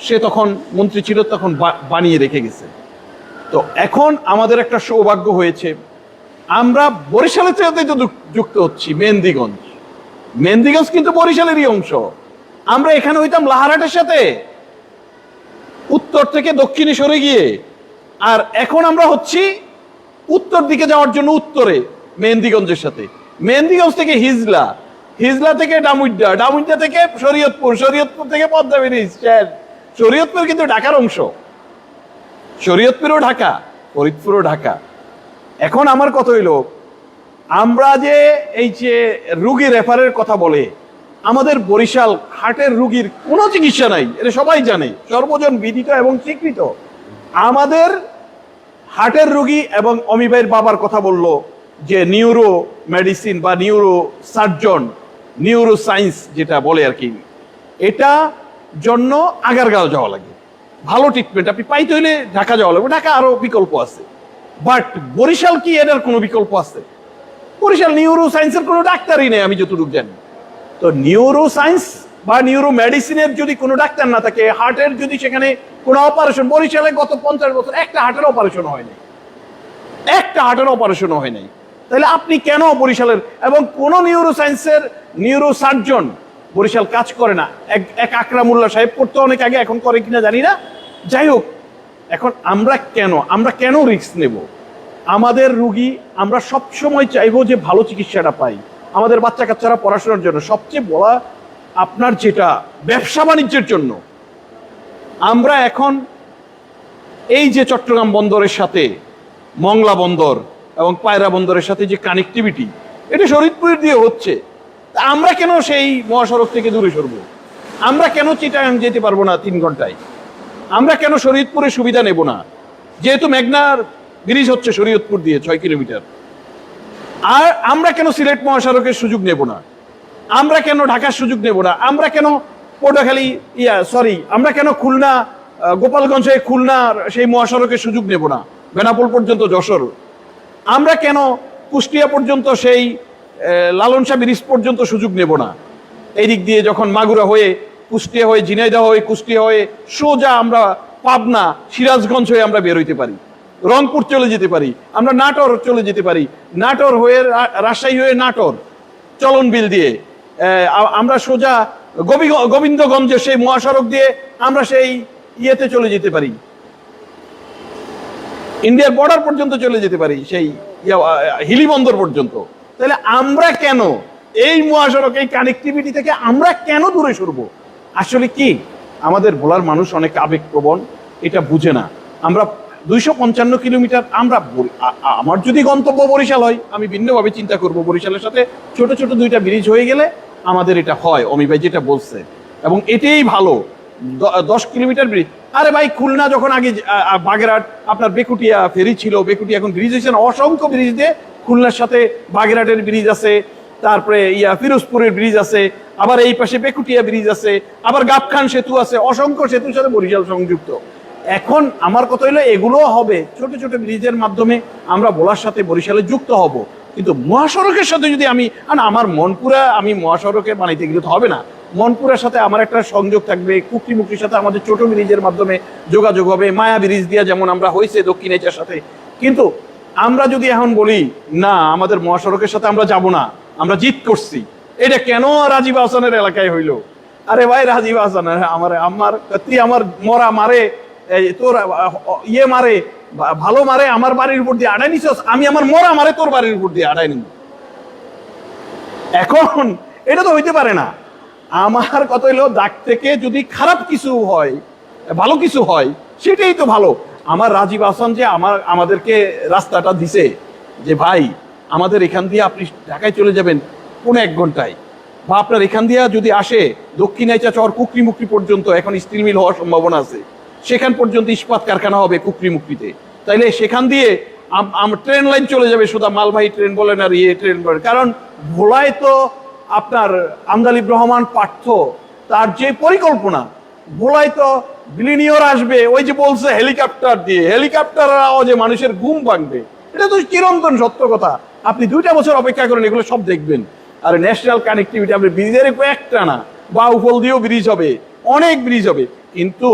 Speaker 3: সে তখন মন্ত্রী ছিল, তখন বানিয়ে রেখে গেছে। তো এখন আমাদের একটা সৌভাগ্য হয়েছে, আমরা বরিশালের সাথে তো যুক্ত হচ্ছি মেহেন্দিগঞ্জ। মেহেন্দিগঞ্জ কিন্তু বরিশালেরই অংশ। আমরা এখানে হইতাম লাহারহাটের সাথে, উত্তর থেকে দক্ষিণে সরে গিয়ে। আর এখন আমরা হচ্ছি উত্তর দিকে যাওয়ার জন্য উত্তরে মেহেন্দিগঞ্জের সাথে। মেহেন্দিগঞ্জ থেকে হিজলা, হিজলা থেকে ডামুড্ডা, ডামুড্ডা থেকে শরীয়তপুর, শরীয়তপুর থেকে পদ্মা ব্রিজ। শরীয়তপুর কিন্তু ঢাকার অংশ, শরীয়তপুরও ঢাকা, ফরিদপুরও ঢাকা। এখন আমার কথা হইলো, আমরা যে এই যে রুগী রেফারের কথা বলে, আমাদের বরিশাল হার্টের রুগীর কোনো চিকিৎসা নাই, এটা সবাই জানে, সর্বজন বিদিত এবং স্বীকৃত। আমাদের হার্টের রুগী এবং অমি ভাইয়ের বাবার কথা বললো যে নিউরো মেডিসিন বা নিউরো সার্জন, নিউরো সায়েন্স যেটা বলে আর কি, এটা জন্য আগারগাঁও যাওয়া লাগে। ভালো ট্রিটমেন্ট আপনি পাইতে হইলে ঢাকা যাওয়া লাগবে, ঢাকা আরো বিকল্প আছে। বাট বরিশাল কি এটার কোনো বিকল্প আছে? বরিশাল নিউরো সায়েন্সের কোনো ডাক্তারই নেই আমি যতটুকু জানি। তো নিউরো সায়েন্স বা নিউরো মেডিসিনের যদি কোনো ডাক্তার না থাকে, হার্টের যদি সেখানে কোনো অপারেশন, বরিশালে গত 50 বছর একটা হার্টের অপারেশন হয় নাই, একটা হার্টের অপারেশনও হয় নাই, তাহলে আপনি কেন বরিশালের? এবং কোন নিউরো সায়েন্সের নিউরো সার্জন বরিশাল কাজ করে না। এক আকরামুল্লাহ সাহেব করতে অনেক আগে, এখন করে কিনা জানি না। যাই হোক, এখন আমরা কেন রিস্ক নেব? আমাদের রুগী আমরা সব সময় চাইবো যে ভালো চিকিৎসাটা পাই, আমাদের বাচ্চা কাচ্চারা পড়াশোনার জন্য। সবচেয়ে বড় আপনার যেটা ব্যবসা বাণিজ্যের জন্য, আমরা এখন এই যে চট্টগ্রাম বন্দরের সাথে মংলা বন্দর এবং পায়রা বন্দরের সাথে যে কানেক্টিভিটি, এটা শরীয়তপুর দিয়ে হচ্ছে। আমরা কেন সেই মহাসড়ক থেকে দূরে সরবো? আমরা কেন চিটাগাং যেতে পারবো না 3 ঘন্টায়? আমরা কেন শরীয়তপুরের সুবিধা নেব না? যেহেতু মেঘনার ব্রিজ হচ্ছে শরীয়তপুর দিয়ে 6 কিলোমিটার। আর আমরা কেন সিলেট মহাসড়কের সুযোগ নেব না? আমরা কেন ঢাকার সুযোগ নেব না? আমরা কেন পটুয়াখালী আমরা কেন খুলনা, গোপালগঞ্জ হয়ে খুলনার সেই মহাসড়কের সুযোগ নেব না? বেনাপোল পর্যন্ত যশোর। আমরা কেন কুষ্টিয়া পর্যন্ত সেই লালন শাহ ব্রিজ পর্যন্ত সুযোগ নেব না? এই দিক দিয়ে যখন মাগুরা হয়ে, কুষ্টিয়া হয়ে, ঝিনাইদহ হয়ে, কুষ্টিয়া হয়ে সোজা আমরা পাবনা, সিরাজগঞ্জ হয়ে আমরা বের হইতে পারি, রংপুর চলে যেতে পারি, আমরা নাটোর চলে যেতে পারি, নাটোর হয়ে রাজশাহী হয়ে নাটোর চলন বিল দিয়ে আমরা সোজা গোবিন্দগঞ্জের সেই মহাসড়ক দিয়ে আমরা সেই ইয়েতে চলে যেতে পারি, ইন্ডিয়ার বর্ডার পর্যন্ত চলে যেতে পারি, সেই হিলি বন্দর পর্যন্ত। তাহলে আমরা কেন এই মহাসড়ক, এই কানেক্টিভিটি থেকে আমরা কেন দূরে সরবো? আসলে কি আমাদের ভোলার মানুষ অনেক আবেগপ্রবণ, এটা বুঝে না। আমরা 255 কিলোমিটার, আমার যদি গন্তব্য বরিশাল হয়, আমি ভিন্নভাবে চিন্তা করব। বরিশালের সাথে ছোট ছোট 2টা ব্রিজ হয়ে গেলে আমাদের এটা হয়, অমি ভাই যেটা বলছে, এবং এটাই ভালো। 10 কিলোমিটার ব্রিজ। আরে ভাই, খুলনা যখন আগে বাগেরহাট, আপনার বেকুটিয়া ফেরি ছিল, বেকুটিয়া এখন ব্রিজ হয়েছে, অসংখ্য ব্রিজ দিয়ে খুলনার সাথে বাগেরহাটের ব্রিজ আছে, তারপরে ফিরোজপুরের ব্রিজ আছে, আবার এই পাশে বেকুটিয়া ব্রিজ আছে, আবার গাবখান সেতু আছে, অসংখ্য সেতুর সাথে বরিশাল সংযুক্ত। এখন আমার কথা হলো, এগুলো হবে ছোট ছোট ব্রিজের মাধ্যমে আমরা ভোলার সাথে বরিশালে যুক্ত হব। কিন্তু মহাসড়কের সাথে যদি আমার মনপুরা আমি মহাসড়কে বানাইতে গেলে তো হবে না। মনপুরের সাথে আমার একটা সংযোগ থাকবে, কুকরিমুখীর সাথে আমাদের ছোট ব্রিজের মাধ্যমে যোগাযোগ হবে, মায়া ব্রিজ দিয়া যেমন আমরা হয়েছে দক্ষিণ এশিয়ার সাথে। কিন্তু আমরা যদি এখন বলি না, আমাদের মহাসড়কের সাথে আমরা যাব না, আমরা জিত করছি, এটা কেন রাজীব হাসানের এলাকায় হইলো? আরে ভাই, রাজীব হাসান আমার মরা মারে, তোর মারে, ভালো মারে, আমার বাড়ির উপর দিয়ে আড়াই নিছ, আমি আমার মরা মারে তোর বাড়ির উপর দিয়ে আড়াই নিব। এখন এটা তো হইতে পারে না। আমার কথা হইলো, দাগ থেকে যদি খারাপ কিছু হয়, ভালো কিছু হয়, সেটাই তো ভালো। আমার রাজীব হাসান যে আমাদেরকে রাস্তাটা দিছে, যে ভাই আমাদের এখান দিয়ে আপনি ঢাকায় চলে যাবেন 1.5 ঘন্টায়, বা আপনার এখান দিয়ে যদি আসে দক্ষিণাইচা চর কুকরিমুখী পর্যন্ত, এখন স্টিল মিল হওয়ার সম্ভাবনা আছে, সেখান পর্যন্ত ইস্পাত কারখানা হবে কুকরিমুখীতে, তাইলে সেখান দিয়ে ট্রেন লাইন চলে যাবে, শুধু মালবাহী ট্রেন বলেন আর ট্রেন বলেন। কারণ ভোলায় তো আপনার আন্দালিব রহমান পার্থ, তার যে পরিকল্পনা, ভোলায় তো বিলিনিয়র আসবে, ওই যে বলছে হেলিকপ্টার দিয়ে, হেলিকপ্টার আওয়াজে মানুষের ঘুম ভাঙবে, এটা তো চিরন্তন সত্য কথা। আপনি 2টা বছর অপেক্ষা করেন, এগুলো সব দেখবেন। আর ন্যাশনাল কানেক্টিভিটি, আপনি ব্রিজের একটা না, বাউফল দিয়েও ব্রিজ হবে, অনেক ব্রিজ হবে, কিন্তু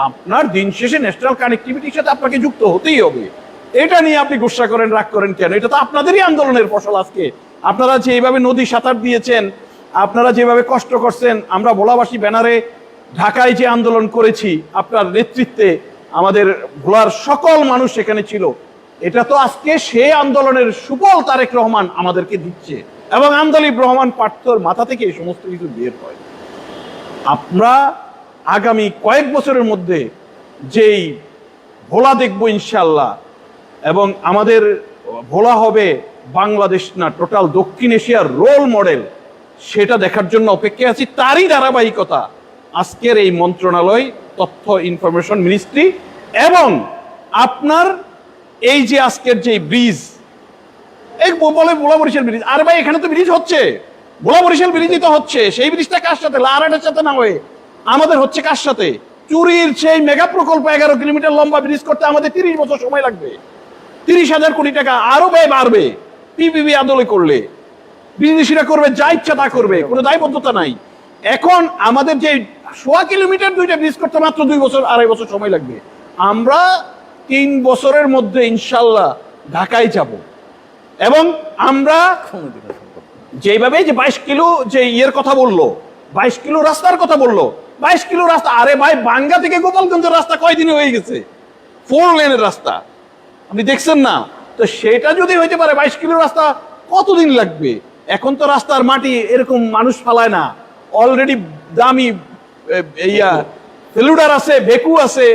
Speaker 3: আপনার দিন শেষে ন্যাশনাল কানেক্টিভিটির সাথে আপনাকে যুক্ত হতেই হবে। এটা নিয়ে আপনি গুসা করেন, রাগ করেন কেন? এটা তো আপনাদেরই আন্দোলনের ফসল। আজকে আপনারা যে এইভাবে নদী সাঁতার দিয়েছেন, আপনারা যেভাবে কষ্ট করছেন, আমরা ভোলাবাসী ব্যানারে ঢাকায় যে আন্দোলন করেছি আপনার নেতৃত্বে, আমাদের ভোলার সকল মানুষ সেখানে ছিল, এটা তো আজকে সেই আন্দোলনের সুফল তারেক রহমান আমাদেরকে দিচ্ছে, এবং আন্দোলিব রহমান পার্থর মাথা থেকে এই সমস্ত কিছু বের হয়। আমরা আগামী কয়েক বছরের মধ্যে যেই ভোলা দেখবো ইনশাল্লাহ, এবং আমাদের ভোলা হবে বাংলাদেশ না টোটাল দক্ষিণ এশিয়ার রোল মডেল, সেটা দেখার জন্য অপেক্ষায় আছি। তারই ধারাবাহিকতা আজকের এই মন্ত্রণালয়, তথ্য ইনফরমেশন মিনিস্ট্রি, এবং আপনার এই যে আজকের যে ব্রিজ, এই বলে ভোলা বরিশাল ব্রিজ, আর ভাই এখানে তো ব্রিজ হচ্ছে, ভোলা বরিশাল ব্রিজই তো হচ্ছে। সেই ব্রিজটা কার সাথে? লারাটের সাথে না হয়ে আমাদের হচ্ছে কার সাথে? চুরির সেই মেগা প্রকল্প 11 কিলোমিটার লম্বা ব্রিজ করতে আমাদের 30 বছর সময় লাগবে, 30,000 কোটি টাকা আরো ব্যয় বাড়বে পিপিপি আদলে করলে। বিদেশিরা করবে যা ইচ্ছা তা করবে, কোনো দায়বদ্ধতা নাই। এখন আমাদের যে 1.5 কিলোমিটার দুইটা ব্রিজ করতে মাত্র 2 বছর 2.5 বছর সময় লাগবে। আমরা 3 বছরের মধ্যে ইনশাল্লাহ ঢাকায় যাব, এবং আমরা যেভাবে যে 22 কিলো যে ইয়ের কথা বললো, 22 কিলো রাস্তার কথা বললো, 22 কিলো রাস্তা, আরে ভাই বাঙ্গা থেকে গোপালগঞ্জের রাস্তা কয়দিনে হয়ে গেছে, 4 লেনের রাস্তা, আপনি দেখছেন না? তো সেটা যদি হইতে পারে 22 কিলো রাস্তা কতদিন লাগবে? এখন তো রাস্তার মাটি এরকম মানুষ ফালায় না, অলরেডি দামি ফেলুডার আছে, ভেকু আছে,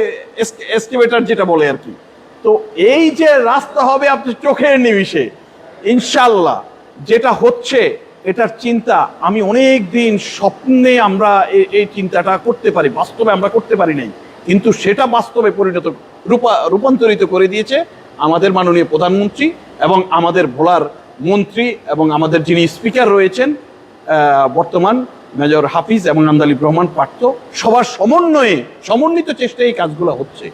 Speaker 3: এস্টিমেটার যেটা বলে আর কি। তো এই যে রাস্তা হবে আপনি চোখের নিমিষে ইনশাল্লাহ, যেটা হচ্ছে এটার চিন্তা আমি অনেক দিন স্বপ্নে আমরা এই চিন্তাটা করতে পারি, বাস্তবে আমরা করতে পারি নাই, কিন্তু সেটা বাস্তবে রূপান্তরিত করে দিয়েছে আমাদের মাননীয় প্রধানমন্ত্রী এবং আমাদের ভোলার মন্ত্রী, এবং আমাদের যিনি স্পিকার রয়েছেন বর্তমান মেজর হাফিজ এবং আন্দালিব রহমান পার্থ, সবার সমন্বিত চেষ্টায় এই কাজগুলো হচ্ছে।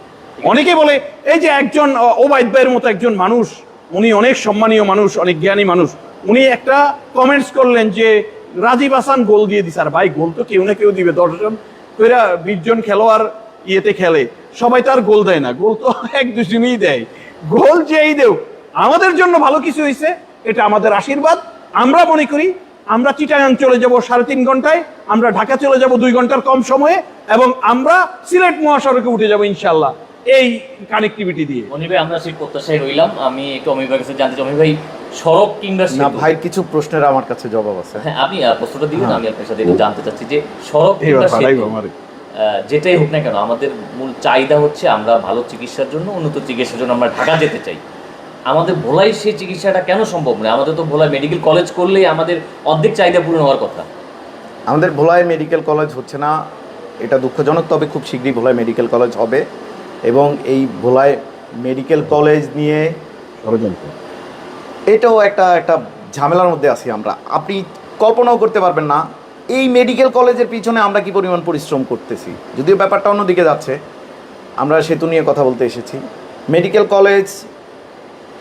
Speaker 3: অনেকে বলে এই যে একজন ওবায়দ ভাইয়ের মতো একজন মানুষ, উনি অনেক সম্মানীয় মানুষ, অনেক জ্ঞানী মানুষ, উনি একটা কমেন্টস করলেন যে রাজীব হাসান গোল দিয়ে দিছে। আর ভাই, গোল তো কেউ না কেউ দিবে, 10 জন 20 জন খেলোয়াড় ইয়েতে খেলে, সবাই তো আর গোল দেয় না, গোল তো 1-2 জনই দেয়। গোল যেই দেও, আমাদের জন্য ভালো কিছু হয়েছে, এটা আমাদের আশীর্বাদ। আমরা মনে করি আমরা চিটাগাং চলে যাব 3.5 ঘন্টায়, আমরা ঢাকা চলে যাব 2 ঘন্টার কম সময়ে, এবং আমরা সিলেট মহাসড়কে উঠে যাব ইনশাল্লাহ এই কানেক্টিভিটি দিয়ে।
Speaker 1: মনি ভাই, আমরা সেই প্রত্যাশায় রইলাম। আমি একটু অমিত ভাইয়ের কাছে জানতে চাই, অমিত ভাই, সড়ক কিংবা
Speaker 2: না ভাই, কিছু প্রশ্নের আমার কাছে জবাব আছে।
Speaker 1: হ্যাঁ, আপনি প্রশ্নটা দিবেন, আমি আপনার সাথে একটু জানতে চাচ্ছি যে সড়ক কিংবা সেতু, যেটাই হোক না কেন, আমাদের মূল চাহিদা হচ্ছে আমরা ভালো চিকিৎসার জন্য, উন্নত চিকিৎসার জন্য আমরা ঢাকা যেতে চাই। আমাদের ভোলায় সেই চিকিৎসাটা কেন সম্ভব নয়? আমাদের তো ভোলায় মেডিকেল কলেজ করলেই আমাদের অর্ধেক চাহিদা পূরণ হওয়ার কথা।
Speaker 2: আমাদের ভোলায় মেডিকেল কলেজ হচ্ছে না, এটা দুঃখজনক, তবে খুব শীঘ্রই ভোলায় মেডিকেল কলেজ হবে। এবং এই ভোলায় মেডিকেল কলেজ নিয়ে এটাও একটা ঝামেলার মধ্যে আছি আমরা। আপনি কল্পনাও করতে পারবেন না এই মেডিকেল কলেজের পিছনে আমরা কি পরিমাণ পরিশ্রম করতেছি। যদিও ব্যাপারটা অন্যদিকে যাচ্ছে, আমরা সেতু নিয়ে কথা বলতে এসেছি। মেডিকেল কলেজ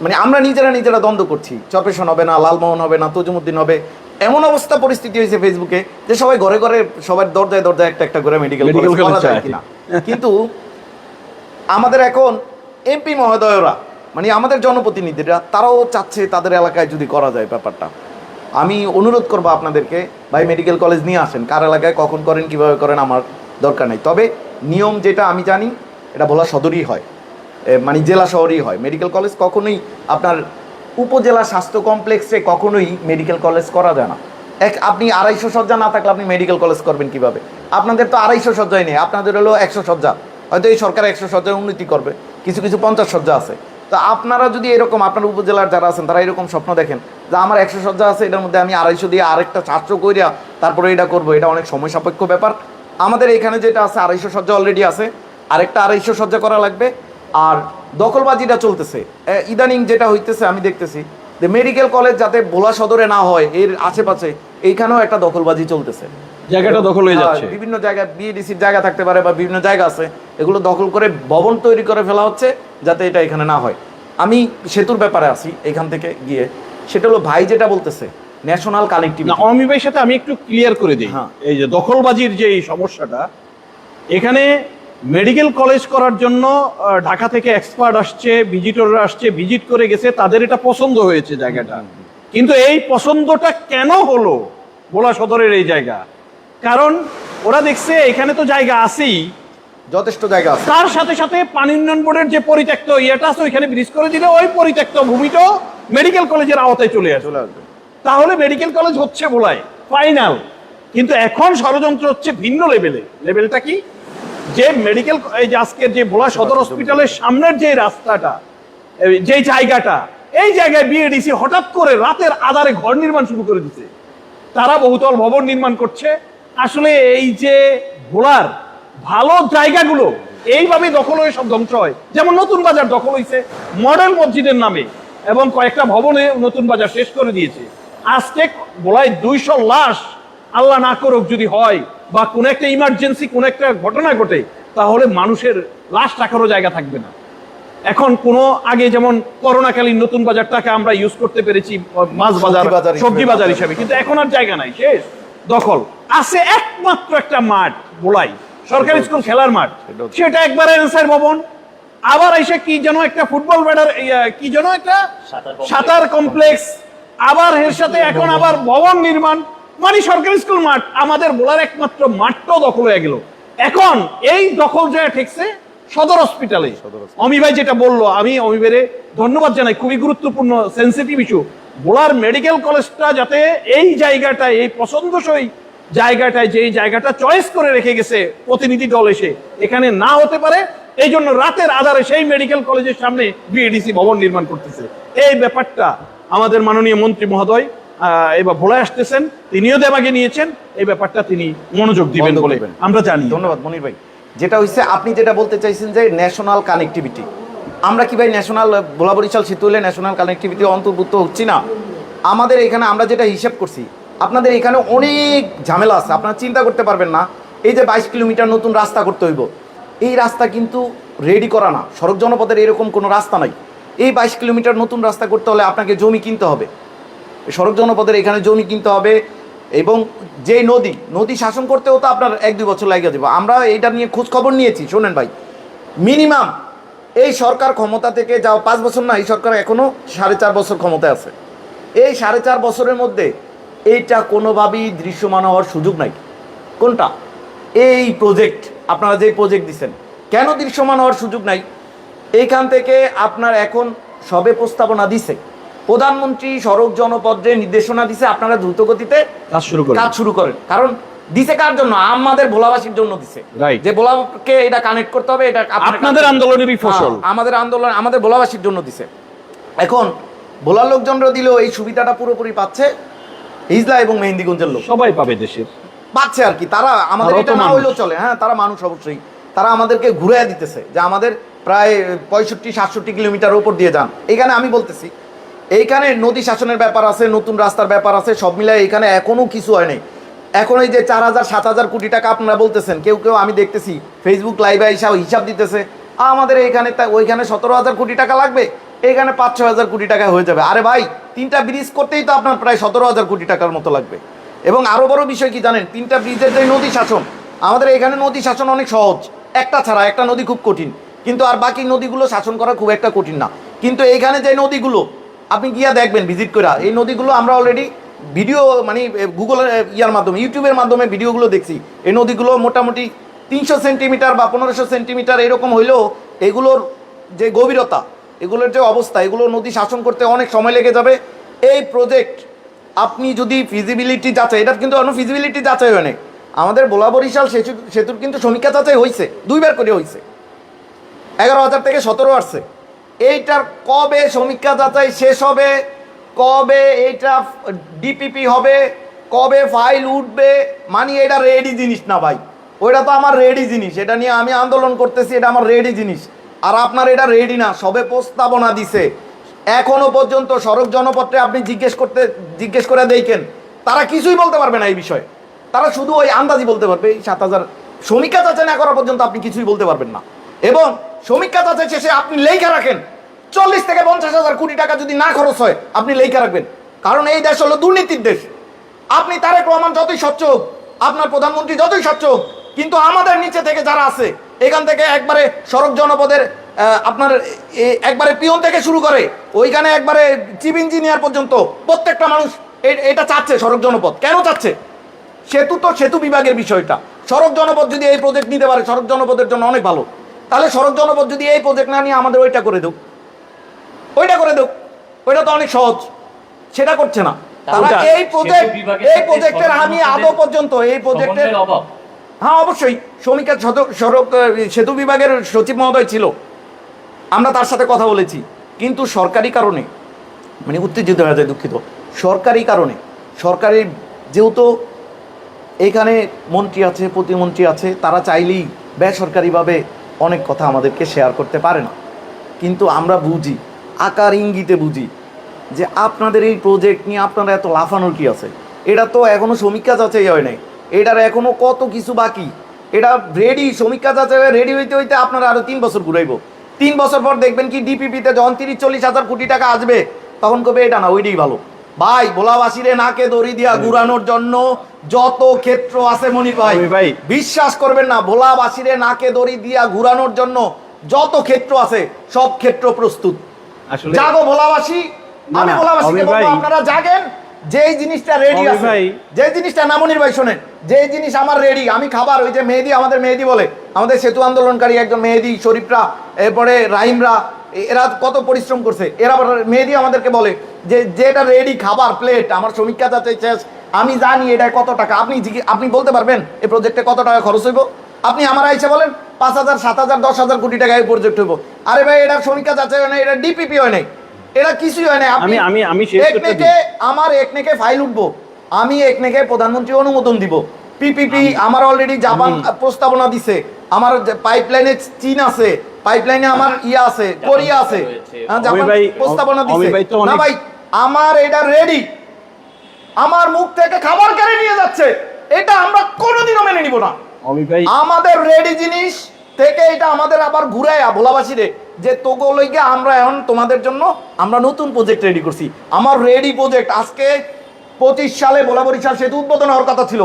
Speaker 2: মানে আমরা নিজেরা দ্বন্দ্ব করছি, চরপেশন হবে না, লালমোহন হবে না, তজুমুদ্দিন হবে, এমন অবস্থা পরিস্থিতি হয়েছে ফেসবুকে যে সবাই ঘরে ঘরে সবার দরজায় একটা করে মেডিকেল কলেজ করা যায় কিনা। কিন্তু আমাদের এখন এমপি মহোদয়রা, মানে আমাদের জনপ্রতিনিধিরা, তারাও চাচ্ছে তাদের এলাকায় যদি করা যায় ব্যাপারটা। আমি অনুরোধ করবো আপনাদেরকে, ভাই মেডিকেল কলেজ নিয়ে আসেন, কার এলাকায় কখন করেন কীভাবে করেন আমার দরকার নেই। তবে নিয়ম যেটা আমি জানি, এটা ভোলা সদরই হয়, মানে জেলা শহরেই হয়। মেডিকেল কলেজ কখনোই আপনার উপজেলা স্বাস্থ্য কমপ্লেক্সে কখনোই মেডিকেল কলেজ করা যায় না। আপনি 250 শয্যা না থাকলে আপনি মেডিকেল কলেজ করবেন কিভাবে? আপনাদের তো 250 শয্যাই নেই, আপনাদের হলো 100 শয্যা। হয়তো এই সরকার 100 শয্যার উন্নতি করবে, কিছু 50 শয্যা আছে। তো আপনারা যদি এরকম, আপনার উপজেলার যারা আছেন তারা এরকম স্বপ্ন দেখেন যে আমার 100 শয্যা আছে, এটার মধ্যে আমি 250 দিয়ে আরেকটা 400 কইরা তারপরে এটা করবো, এটা অনেক সময় সাপেক্ষ ব্যাপার। আমাদের এখানে যেটা আছে 250 শয্যা অলরেডি আছে, আরেকটা 250 শয্যা করা লাগবে। আর দখলবাজিটা চলতেছে ইদানিং, যেটা হইতেছে আমি দেখতেছি যে মেডিকেল কলেজ যাতে ভোলা সদরে না হয় এর আশেপাশে এইখানেও একটা দখলবাজি চলতেছে,
Speaker 3: জায়গাটা দখল হয়ে যাচ্ছে।
Speaker 2: বিভিন্ন জায়গায় বিএডিসির জায়গা থাকতে পারে বা বিভিন্ন জায়গা আছে, এগুলো দখল করে ভবন তৈরি করে ফেলা হচ্ছে যাতে এটা এখানে না হয়। আমি সেতুর ব্যাপারে আসি এখান থেকে গিয়ে, সেটা হলো ভাই যেটা বলতেছে ন্যাশনাল কানেক্টিভিটি।
Speaker 3: অমি ভাইয়ের সাথে আমি একটু ক্লিয়ার করে দিই। এই যে দখলবাজির যে এই সমস্যাটা, এখানে মেডিকেল কলেজ করার জন্য ঢাকা থেকে এক্সপার্ট আসছে, ভিজিটররা আসছে, ভিজিট করে গেছে, তাদের এটা পছন্দ হয়েছে জায়গাটা। কিন্তু এই পছন্দটা কেন হলো ভোলা সদরের এই জায়গা? কারণ ওরা দেখছে এখানে তো জায়গা আছেই,
Speaker 2: যথেষ্ট জায়গা আছে।
Speaker 3: তার সাথে সাথে পানি উন্নয়ন বোর্ডের যে পরিত্যক্ত ইয়েটা আছে ওইখানে ব্রিজ করে দিলে ওই পরিত্যক্ত ভূমিটাও মেডিকেল কলেজের আওতায় চলে আসবে। তাহলে মেডিকেল কলেজ হচ্ছে ভোলায় ফাইনাল। কিন্তু এখন ষড়যন্ত্র হচ্ছে ভিন্ন লেভেলটা কি, যে মেডিকেল এই যে আজকের যে ভোলা সদর হসপিটালের সামনের যে রাস্তাটা, যে জায়গাটা, এই জায়গায় বিএডিসি হঠাৎ করে রাতের আধারে ঘর নির্মাণ শুরু করে দিচ্ছে। তারা বহুতল ভবন নির্মাণ করছে। আসলে এই যে ভোলার ভালো জায়গাগুলো এইভাবে দখল হয়ে সব ধ্বংস হয়। যেমন নতুন বাজার দখল হয়েছে মডেল মসজিদের নামে এবং কয়েকটা ভবনে নতুন বাজার শেষ করে দিয়েছে। আজকে ভোলায় 200 লাশ আল্লাহ না করুক যদি হয় বা কোন একটা ইমার্জেন্সি কোন একটা ঘটনা ঘটে, তাহলে মানুষের লাশ রাখারও জায়গা থাকবে না। এখন কোনো আগে যেমন করোনাকালীন নতুন বাজারটাকে আমরা ইউজ করতে পেরেছি মাছ বাজার, সবজি বাজার হিসাবে, কিন্তু এখন আর জায়গা নাই, শেষ দখল। আছে একমাত্র একটা মাঠ ভোলাই, সরকারি স্কুল খেলার মাঠ, সেটা একবার এনসার ভবন, আবার এসে কি যেন একটা ফুটবল ব্যাটার, কি যেন একটা সাঁতার কমপ্লেক্স, আবার এর সাথে এখন আবার ভবন নির্মাণ, মানে সরকারি স্কুল মাঠ। আমাদের ভোলার একমাত্র মাঠটাও দখল হয়ে গেল। এখন এই দখল যায় ঠেকছে সদর হসপিটালে। অমি ভাই যেটা বললো, আমি অমি ভাইরে ধন্যবাদ জানাই, খুবই গুরুত্বপূর্ণ সেন্সিটিভ ইস্যু। ভোলার মেডিকেল কলেজটা যাতে এই জায়গাটায়, এই পছন্দসই জায়গাটায়, যে জায়গাটা চয়েস করে রেখে গেছে প্রতিনিধি দল এসে, এখানে না হতে পারে, এই জন্য রাতের আধারে সেই মেডিকেল কলেজের সামনে বিএডিসি ভবন নির্মাণ করতেছে। এই ব্যাপারটা আমাদের মাননীয় মন্ত্রী মহোদয় এবার ভোলায় আসতেছেন, তিনিও দেবাগে নিয়েছেন, এই ব্যাপারটা তিনি মনোযোগ দিবেন বলে আমরা জানি।
Speaker 2: ধন্যবাদ মনির ভাই। যেটা হচ্ছে আপনি যেটা বলতে চাইছেন যে ন্যাশনাল কানেক্টিভিটি, আমরা কি ভাই ন্যাশনাল ভোলা বরিশাল সেতু হলে ন্যাশনাল কানেক্টিভিটি অন্তর্ভুক্ত হচ্ছি না? আমাদের এখানে আমরা যেটা হিসাব করছি, আপনাদের এখানে অনেক ঝামেলা আছে, আপনারা চিন্তা করতে পারবেন না। এই যে 22 কিলোমিটার নতুন রাস্তা করতে হইব, এই রাস্তা কিন্তু রেডি করা না, সড়ক জনপদের এরকম কোনো রাস্তা নাই। এই 22 কিলোমিটার নতুন রাস্তা করতে হলে আপনাকে জমি কিনতে হবে, সড়ক জনপদের এখানে জমি কিনতে হবে, এবং যে নদী শাসন করতেও তো আপনার 1-2 বছর লাগিয়ে দেবো। আমরা এটা নিয়ে খোঁজ খবর নিয়েছি, শোনেন ভাই, মিনিমাম এই সরকার ক্ষমতা থেকে যাও 5 বছর না, এই সরকার এখনো 4.5 বছর ক্ষমতায় আছে। এই 4.5 বছরের মধ্যে এইটা কোনোভাবেই দৃশ্যমান হওয়ার সুযোগ নাই। কোনটা? এই প্রজেক্ট, আপনারা যে প্রজেক্ট দিচ্ছেন, কেন দৃশ্যমান হওয়ার সুযোগ নাই? এইখান থেকে আপনার এখন সবে প্রস্তাবনা দিছে, প্রধানমন্ত্রী সড়ক জনপদে নির্দেশনা দিছে আপনারা দ্রুত গতিতে কাজ শুরু করেন। কারণ দিছে কার জন্য? আমাদের ভোলাবাসীর জন্য দিছে, যে ভোলাকে এটা কানেক্ট করতে হবে, এটা
Speaker 3: আপনাদের আন্দোলনেরই ফসল,
Speaker 2: আমাদের আন্দোলন, আমাদের ভোলাবাসীর জন্য দিছে। এখন ভোলার লোকজনরা দিলেও এই সুবিধাটা পুরোপুরি পাচ্ছে হিজলা এবং মেহেন্দিগঞ্জের লোক,
Speaker 3: সবাই পাবে, দেশের
Speaker 2: পাচ্ছে আর কি। তারা আমাদের এটা না হইলেও চলে, হ্যাঁ তারা মানুষ অবশ্যই, তারা আমাদেরকে ঘুরে দিতেছে যে আমাদের প্রায় 65-67 কিলোমিটার উপর দিয়ে যান। এখানে আমি বলতেছি, এইখানে নদী শাসনের ব্যাপার আছে, নতুন রাস্তার ব্যাপার আছে, সব মিলায় এখানে এখনো কিছু হয় নাই। এখন এই যে 4000-7000 কোটি টাকা আপনারা বলতেছেন, কেউ আমি দেখতেছি ফেসবুক লাইভে হিসাব দিতেছে, আমাদের এখানে ওইখানে 17,000 কোটি টাকা লাগবে, এখানে 5-6 কোটি টাকা হয়ে যাবে। আরে ভাই, 3টা ব্রিজ করতেই তো আপনার প্রায় 17,000 কোটি টাকার মতো লাগবে। এবং আরো বড় বিষয় কি জানেন, 3টা ব্রিজের যে নদী শাসন, আমাদের এখানে নদী শাসন অনেক সহজ, একটা ছাড়া, একটা নদী খুব কঠিন, কিন্তু আর বাকি নদীগুলো শাসন করা খুব একটা কঠিন না। কিন্তু এইখানে যে নদীগুলো আপনি গিয়া দেখবেন ভিজিট করে, এই নদীগুলো আমরা অলরেডি ভিডিও মানে গুগলের মাধ্যমে, ইউটিউবের মাধ্যমে ভিডিওগুলো দেখছি। এই নদীগুলো মোটামুটি 300 সেন্টিমিটার বা 1500 সেন্টিমিটার এরকম হইলেও এগুলোর যে গভীরতা, এগুলোর যে অবস্থা, এগুলো নদী শাসন করতে অনেক সময় লেগে যাবে। এই প্রজেক্ট আপনি যদি ফিজিবিলিটি যাচাই, এটার কিন্তু অন্য ফিজিবিলিটি যাচাই হয় না। আমাদের ভোলা বরিশাল সেতুর কিন্তু সমীক্ষা যাচাই হয়েছে, 2বার করে হয়েছে, 11,000 থেকে 17 আসছে। এইটার কবে সমীক্ষা যাচাই শেষ হবে, কবে এইটা ডিপিপি হবে, কবে ফাইল উঠবে, মানে এটা রেডি জিনিস না ভাই, ওইটা তো আমার রেডি জিনিস, এটা নিয়ে আমি আন্দোলন করতেছি, এটা আমার রেডি জিনিস। আর আপনার এটা রেডি না, সবে প্রস্তাবনা দিছে, এখনো পর্যন্ত সড়ক জনপথে আপনি জিজ্ঞেস করে দেখেন, তারা কিছুই বলতে পারবে না এই বিষয়ে, তারা শুধু ওই আন্দাজি বলতে পারবে। এই 7,000 সমীক্ষা যাচাই না করা পর্যন্ত আপনি কিছুই বলতে পারবেন না। এবং সমীক্ষা যাচাই শেষে আপনি লেখা রাখেন 40 থেকে 50,000 কোটি টাকা যদি না খরচ হয়, আপনি লেখা রাখবেন, কারণ এই দেশ হলো দুর্নীতির দেশ। আপনি তারেক রহমান যতই স্বচ্ছ, আপনার প্রধানমন্ত্রী যতই স্বচ্ছ, কিন্তু আমাদের নিচে থেকে যারা আছে এখান থেকে একবারে সড়ক জনপদের আপনার একবারে পিয়ন থেকে শুরু করে ওইখানে একবারে চিফ ইঞ্জিনিয়ার পর্যন্ত প্রত্যেকটা মানুষ এটা চাচ্ছে সড়ক জনপদ। কেন চাচ্ছে? সেতু তো সেতু বিভাগের বিষয়টা। সড়ক জনপদ যদি এই প্রজেক্ট নিতে পারে সড়ক জনপদের জন্য অনেক ভালো। তাহলে সড়ক জনপদ যদি এই প্রজেক্ট না নিয়ে আমাদের ওইটা করে দেব, ওইটা তো অনেক সহজ, সেটা করছে না তারা। এই প্রজেক্টের আমি আদৌ পর্যন্ত এই প্রজেক্টের
Speaker 1: অভাব।
Speaker 2: হ্যাঁ অবশ্যই, শ্রমিকের সড়ক সেতু বিভাগের সচিব মহোদয় ছিল, আমরা তার সাথে কথা বলেছি, কিন্তু সরকারি কারণে মানে উত্তেজিত হয়ে যায়, দুঃখিত, সরকারি কারণে সরকারের যেহেতু এখানে মন্ত্রী আছে প্রতিমন্ত্রী আছে, তারা চাইলেই বেসরকারিভাবে অনেক কথা আমাদেরকে শেয়ার করতে পারে না। কিন্তু আমরা বুঝি, আকার ইঙ্গিতে বুঝি যে আপনাদের এই প্রজেক্ট নিয়ে আপনারা এত লাফানোর কি আছে? এটা তো এখনও সমীক্ষা যাচাই হয় নাই, এটার এখনও কত কিছু বাকি। এটা রেডি, সমীক্ষা যাচাই রেডি হইতে হইতে আপনারা আরও 3 বছর ঘুরাইব। 3 বছর পর দেখবেন কি ডিপিপিতে যখন 30-40 হাজার কোটি টাকা আসবে তখন কবে এটা না ওইটাই ভালো। ভাই ভোলাবাসীরে নাকে দড়ি দিয়া ঘুরানোর জন্য যত ক্ষেত্র আছে মনির ভাই বিশ্বাস করবেন না, ভোলাবাসীরে নাকে দড়ি দিয়া ঘুরানোর জন্য যত ক্ষেত্র আছে সব ক্ষেত্র প্রস্তুত। জাগো ভোলাবাসী, আমি ভোলাবাসীকে বলবো আপনারা জাগেন। যেই জিনিসটা রেডি আছে, যে জিনিসটা না মনির ভাই শোনেন, যে জিনিস আমার রেডি, আমি খাবার, ওই যে মেহেদি, আমাদের মেহেদি বলে, আমাদের সেতু আন্দোলনকারী একজন মেহেদি, শরীফরা, এরপরে রাহিমরা, এরা কত পরিশ্রম করছে, এরা মেহেদি আমাদেরকে বলে যে যেটা রেডি খাবার প্লেট আমার সমীক্ষা যাচাই শেষ, আমি জানি এটা কত টাকা। আপনি বলতে পারবেন এই প্রজেক্টে কত টাকা খরচ হইব? আপনি আমার আইসে বলেন 5,000, 7,000, 10,000 কোটি টাকা এই প্রজেক্ট হইব। আরে ভাই এটা সমীক্ষা যাচাই হয় না, এটা ডিপিপি হয় নাই, এটা কিছুই হয় না। আমার একনেকে ফাইল উঠবো, আমি একনেকে প্রধানমন্ত্রী অনুমোদন দিব। পিপিপি আমার অলরেডি জাপান প্রস্তাবনা দিছে, আমার পাইপলাইনে চীন আছে, পাইপলাইনে আমার ইয়া আছে, কোরিয়া আছে, জাপান প্রস্তাবনা দিছে। না ভাই আমার এটা রেডি, আমার মুখ থেকে খাবার কেড়ে নিয়ে যাচ্ছে, এটা আমরা কোনোদিনও মেনে নিব না। আমাদের রেডি জিনিস থেকে এটা আমাদের আবার ঘুরাইয়া ভোলাবাসীরে যে তোগো লইগে আমরা এখন তোমাদের জন্য আমরা নতুন প্রজেক্ট রেডি করছি। আমার রেডি প্রজেক্ট আজকে 25 সালে ভোলা বরিশাল সেতু উদ্বোধন হওয়ার কথা ছিল,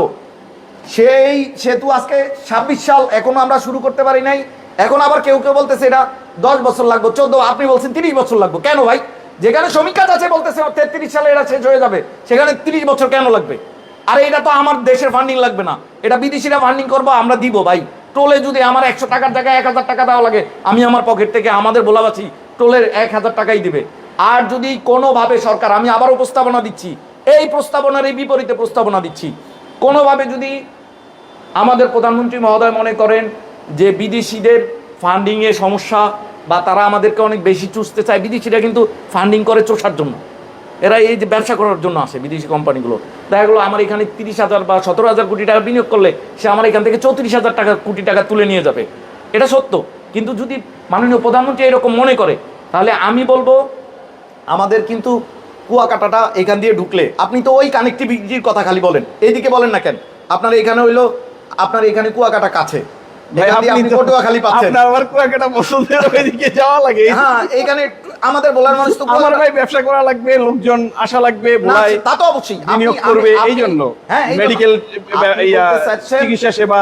Speaker 2: সেই সেতু আজকে 26 সাল এখনো আমরা শুরু করতে পারি নাই। এখন আবার কেউ কেউ বলতেছে এটা 10 বছর লাগবে, 14, আপনি বলছেন 30 বছর লাগবে। কেন ভাই? যেখানে সমীক্ষা আছে বলতেছে 33 সালে এটা শেষ হয়ে যাবে, সেখানে 30 বছর কেন লাগবে? আরে এটা তো আমার দেশের ফান্ডিং লাগবে না, এটা বিদেশিরা ফান্ডিং করবো, আমরা দিব ভাই। টোলে যদি আমার 100 টাকার জায়গায় 1000 টাকা দেওয়া লাগে, আমি আমার পকেট থেকে আমাদের ভোলাবাসী টোলের 1000 টাকাই দিবে। আর যদি কোনোভাবে সরকার, আমি আবারও প্রস্তাবনা দিচ্ছি, এই প্রস্তাবনার এই বিপরীতে প্রস্তাবনা দিচ্ছি, কোনোভাবে যদি আমাদের প্রধানমন্ত্রী মহোদয় মনে করেন যে বিদেশিদের ফান্ডিংয়ে সমস্যা বা তারা আমাদেরকে অনেক বেশি চুষতে চায়, বিদেশিরা কিন্তু ফান্ডিং করে চোষার জন্য, এরা এই যে ব্যবসা করার জন্য আসে বিদেশি কোম্পানিগুলো। দেখা গেলো আমার এখানে 30,000 বা 17,000 কোটি টাকা বিনিয়োগ করলে সে আমার এখান থেকে 34,000 কোটি টাকা তুলে নিয়ে যাবে, এটা সত্য। কিন্তু যদি মাননীয় প্রধানমন্ত্রী এরকম মনে করে, তাহলে আমি বলবো আমাদের কিন্তু কুয়াকাটাটা এখান দিয়ে ঢুকলে, আপনি তো ওই কানেক্টিভিটির কথা খালি বলেন, এইদিকে বলেন না কেন? আপনার এখানে হইলো, আপনার এখানে কুয়াকাটা কাছে, আমাদের বলার মানুষ তো
Speaker 3: ব্যবসা করা লাগবে, লোকজন আসা লাগবে,
Speaker 2: তা তো অবশ্যই
Speaker 3: বিনিয়োগ করবে, এই জন্য মেডিকেল চিকিৎসা সেবা।